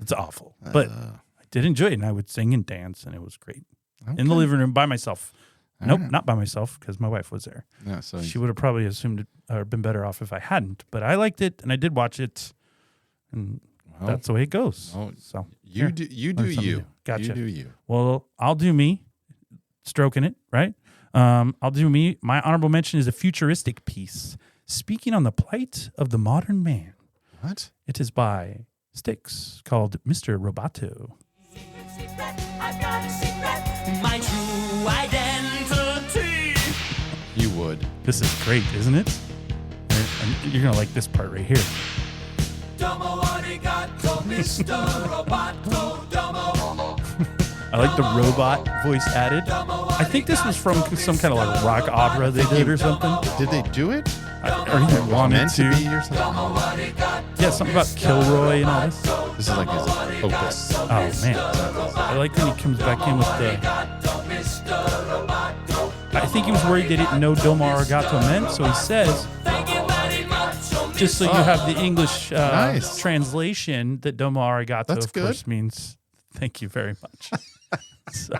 It's awful, but I did enjoy it, and I would sing and dance, and it was great in the living room by myself. Nope, not by myself because my wife was there. Yeah, so She would have probably assumed or been better off if I hadn't, but I liked it, and I did watch it, and that's the way it goes. Oh, so you here, do learn something you. new. Gotcha. You do you. Well, I'll do me, stroking it, right? I'll do me. My honorable mention is a futuristic piece, speaking on the plight of the modern man. What? It is by Styx, called Mr. Roboto. I've got a secret, my true identity. You would. This is great, isn't it? And you're going to like this part right here. Domo arigato, Mr. Roboto, domo. I like the robot voice added. Domo I I think this was from some kind of like rock opera they did or something. Did they do it? Or he wanted Meant to to. be or something? Yeah, something about Kilroy and all this. This is like his opus. Oh man, I like when he comes back in with the. I think he was worried they didn't know Domo Arigato meant, so he says, just so you have the English Nice. translation, that Domo Arigato, That's of good. course, means thank you very much. So,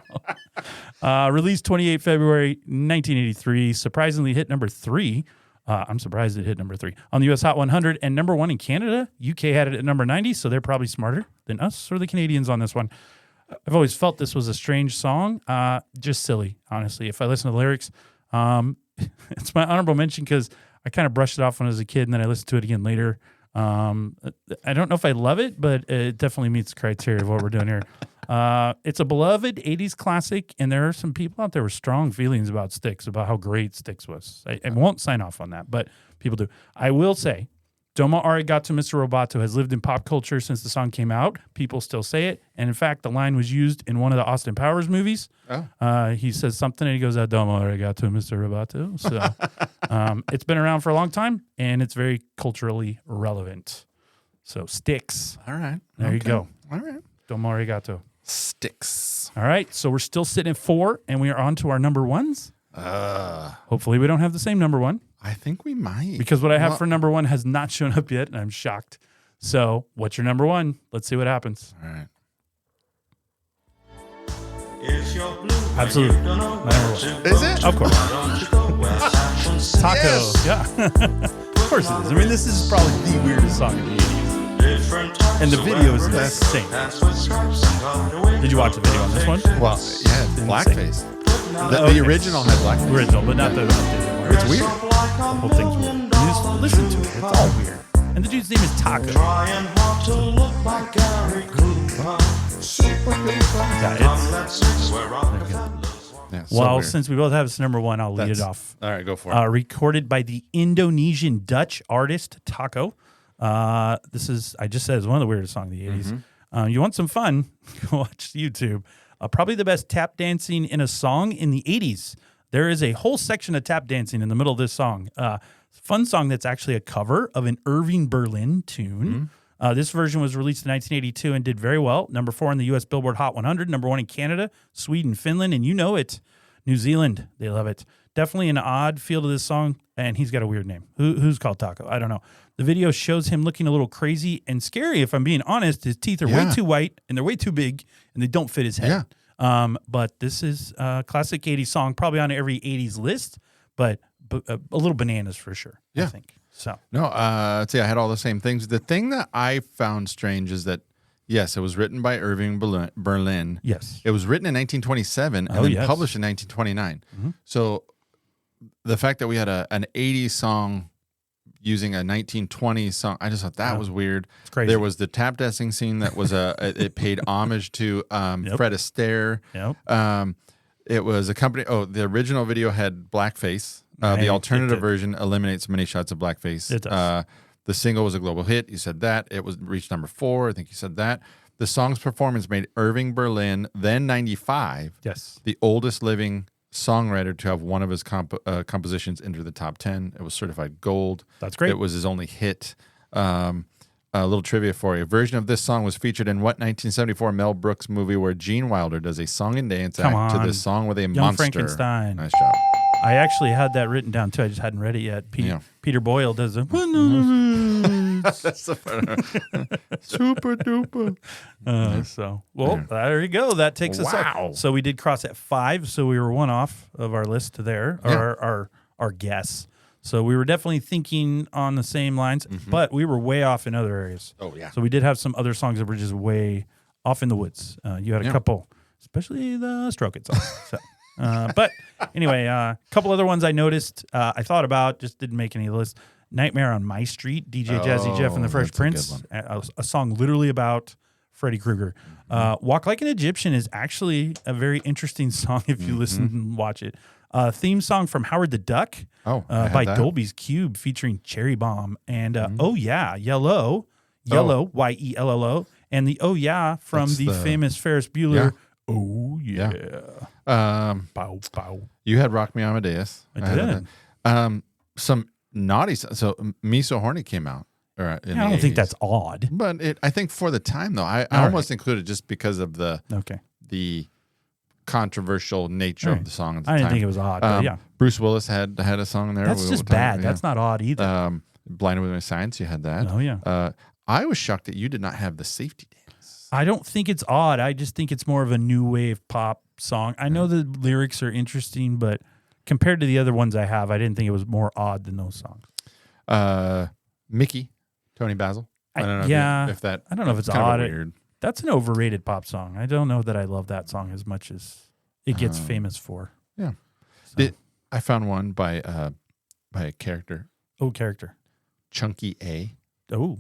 released 28 February 1983, surprisingly hit number 3. I'm surprised it hit number 3 on the U.S. Hot 100 and number 1 in Canada. UK had it at number 90, so they're probably smarter than us or the Canadians on this one. I've always felt this was a strange song, just silly, honestly. If I listen to the lyrics, it's my honorable mention because I kind of brushed it off when I was a kid, and then I listened to it again later. I don't know if I love it, but it definitely meets the criteria of what we're doing here. It's a beloved 80s classic, and there are some people out there with strong feelings about Styx, about how great Styx was. I won't sign off on that, but people do. I will say, Domo Arigato, Mr. Roboto has lived in pop culture since the song came out. People still say it. And in fact, the line was used in one of the Austin Powers movies. Oh. He says something and he goes, Domo Arigato, Mr. Roboto. So it's been around for a long time and it's very culturally relevant. So Styx. All right. There you go. All right. Domo Arigato. Sticks. All right. So we're still sitting at 4 and we are on to our number ones. Hopefully we don't have the same number one. I think we might. Because what I have for number 1 has not shown up yet, and I'm shocked. So, what's your number 1? Let's see what happens. All right. Absolutely. My number 1. Is it? Of course. Taco. Yes. Yeah. Of course it is. I mean, this is probably the weirdest song in the 80s. And the video is insane. Did you watch the video on this one? Well, yeah, blackface. The original had blackface. Original, but not the updated one. It's weird. The whole thing's weird. You just listen to it. It's all weird. And the dude's name is Taco. Yeah, so Well, weird. since we both have this number 1, I'll lead it That's- off. All right, go for it. Recorded by the Indonesian Dutch artist Taco. This is, I just said, is one of the weirdest songs of the 80s. You want some fun? Go watch YouTube. Probably the best tap dancing in a song in the 80s. There is a whole section of tap dancing in the middle of this song. Fun song that's actually a cover of an Irving Berlin tune. This version was released in 1982 and did very well. Number 4 on the U.S. Billboard Hot 100, number 1 in Canada, Sweden, Finland, and you know it, New Zealand. They love it. Definitely an odd feel to this song, and he's got a weird name. Who's called Taco? I don't know. The video shows him looking a little crazy and scary, if I'm being honest. His teeth are way too white, and they're way too big, and they don't fit his head. But this is a classic 80s song, probably on every 80s list, but a little bananas for sure, I think. So No, see, I had all the same things. The thing that I found strange is that, yes, it was written by Irving Berlin. yes. It was written in 1927 and then published in 1929. So the fact that we had an 80s song using a 1920 song, I just thought that was weird. It's crazy. There was the tap dancing scene that was it paid homage to Fred Astaire. Yep. It was a company. Oh, the original video had blackface. The alternative version eliminates many shots of blackface. It does. The single was a global hit. You said that. It was reached number 4. I think you said that. The song's performance made Irving Berlin, then 95, the oldest living songwriter to have one of his compositions enter the top 10. It was certified gold. That's great. It was his only hit. A little trivia for you. A version of this song was featured in what 1974 Mel Brooks movie where Gene Wilder does a song and dance act to this song with a monster. Frankenstein. Nice job. I actually had that written down too. I just hadn't read it yet. Peter Boyle does a Super duper. There you go. That takes us Wow. up. So we did cross at 5. So we were one off of our list there, or our guess. So we were definitely thinking on the same lines, but we were way off in other areas. Oh, yeah. So we did have some other songs that were just way off in the woods. You had a couple, especially the Stroke It song. So. But anyway, a couple other ones I noticed, I thought about, just didn't make any list. Nightmare on My Street, DJ Jazzy Jeff and the Fresh that's a good Prince, a song literally about Freddy Krueger. Walk Like an Egyptian is actually a very interesting song if you listen and watch it. Theme song from Howard the Duck by Dolby's Cube featuring Cherry Bomb. And Oh Yeah, Yellow, Yellow, and the Oh Yeah from That's the famous Ferris Bueller. Oh Yeah. Bow, bow. You had Rock Me Amadeus. I had did. that. Some naughty. So Me So Horny came out. In I the don't think 80s. that's odd. But I think for the time though, I All almost included just because of Okay. the controversial nature All of right. the song at the I didn't time. think it was odd, but yeah. Bruce Willis had a song in there. That's just bad. That's not odd either. Blinded with My Science, you had that. Oh, yeah. I was shocked that you did not have the Safety Dance. I don't think it's odd. I just think it's more of a new wave pop song. I know the lyrics are interesting, but compared to the other ones I have, I didn't think it was more odd than those songs. Mickey, Tony Basil. I don't know yeah. if that. I don't know if it's kind of odd. weird. That's an overrated pop song. I don't know that I love that song as much as it gets famous for. Yeah. So. I found one by a character, Oh, character. Chunky A, Oh.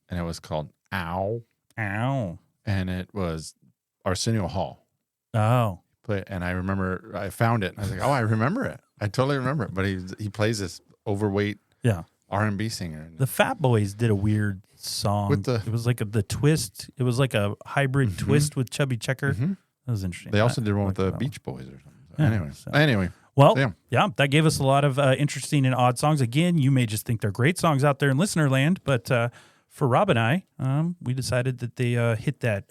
and it was called Ow, Ow. and it was Arsenio Hall. Oh. And I remember I found it. And I was like, oh, I remember it. I totally remember it. But he plays this overweight Yeah. R&B singer. The Fat Boys did a weird song. With the- it was like the twist. It was like a hybrid twist with Chubby Checker. That was interesting. They also did one I with like the that Beach Boys or something. So Yeah, anyway. Well, Yeah. yeah, that gave us a lot of interesting and odd songs. Again, you may just think they're great songs out there in listener land, but for Rob and I, we decided that they hit that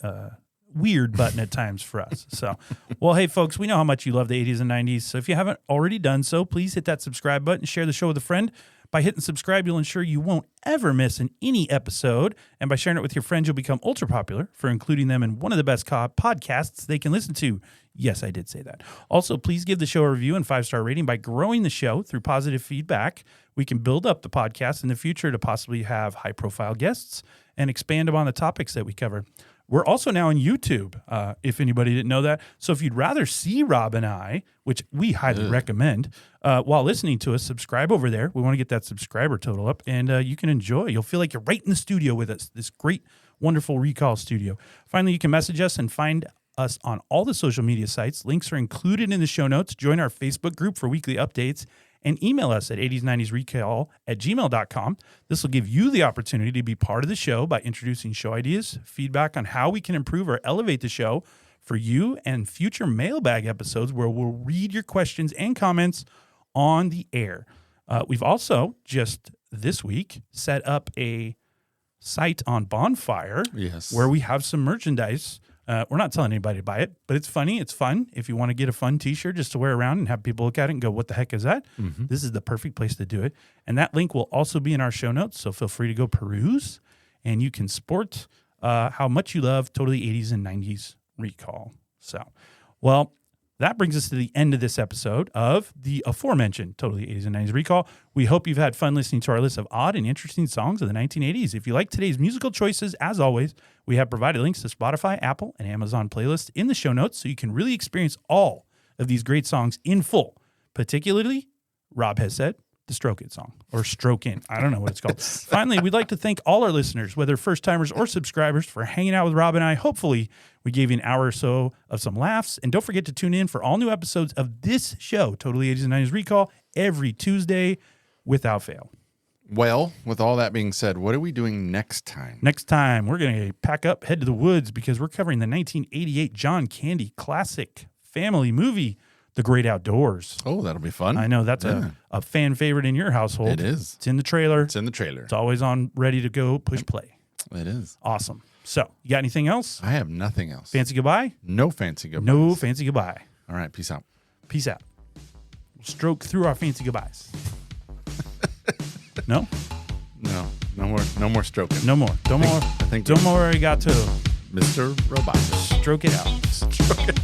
weird button at times for us. So, well, hey, folks, we know how much you love the 80s and 90s. So if you haven't already done so, please hit that subscribe button, share the show with a friend. By hitting subscribe, you'll ensure you won't ever miss any episode. And by sharing it with your friends, you'll become ultra popular for including them in one of the best podcasts they can listen to. Yes, I did say that. Also, please give the show a review and 5-star rating. By growing the show through positive feedback, we can build up the podcast in the future to possibly have high-profile guests and expand upon the topics that we cover. We're also now on YouTube, if anybody didn't know that. So if you'd rather see Rob and I, which we highly recommend, while listening to us, subscribe over there. We want to get that subscriber total up, and you can enjoy. You'll feel like you're right in the studio with us, this great, wonderful Recall studio. Finally, you can message us and find us on all the social media sites. Links are included in the show notes. Join our Facebook group for weekly updates and email us at 80s90srecall@gmail.com. This will give you the opportunity to be part of the show by introducing show ideas, feedback on how we can improve or elevate the show for you, and future mailbag episodes where we'll read your questions and comments on the air. We've also just this week set up a site on Bonfire where we have some merchandise. We're not telling anybody to buy it, but it's funny. It's fun. If you want to get a fun t-shirt just to wear around and have people look at it and go, what the heck is that? This is the perfect place to do it. And that link will also be in our show notes. So feel free to go peruse and you can sport how much you love totally 80s and 90s Recall. So, well, that brings us to the end of this episode of the aforementioned Totally 80s and 90s Recall. We hope you've had fun listening to our list of odd and interesting songs of the 1980s. If you like today's musical choices, as always, we have provided links to Spotify, Apple, and Amazon playlists in the show notes so you can really experience all of these great songs in full. Particularly, Rob has said, the Stroke It song, or Stroke In. I don't know what it's called. Finally, we'd like to thank all our listeners, whether first-timers or subscribers, for hanging out with Rob and I. Hopefully, we gave you an hour or so of some laughs. And don't forget to tune in for all new episodes of this show, Totally 80s and 90s Recall, every Tuesday without fail. Well, with all that being said, what are we doing next time? Next time, we're going to pack up, head to the woods, because we're covering the 1988 John Candy classic family movie, The Great Outdoors. Oh, that'll be fun. I know that's a fan favorite in your household. It is. It's in the trailer. It's in the trailer. It's always on, ready to go, push play. It is. Awesome. So, you got anything else? I have nothing else. Fancy goodbye? No fancy goodbyes. No fancy goodbye. All right, peace out. Peace out. We'll stroke through our fancy goodbyes. No? No more stroking. No more. Don't more. I think Don't more arigato. Mr. Robot. Stroke it out. Stroke it.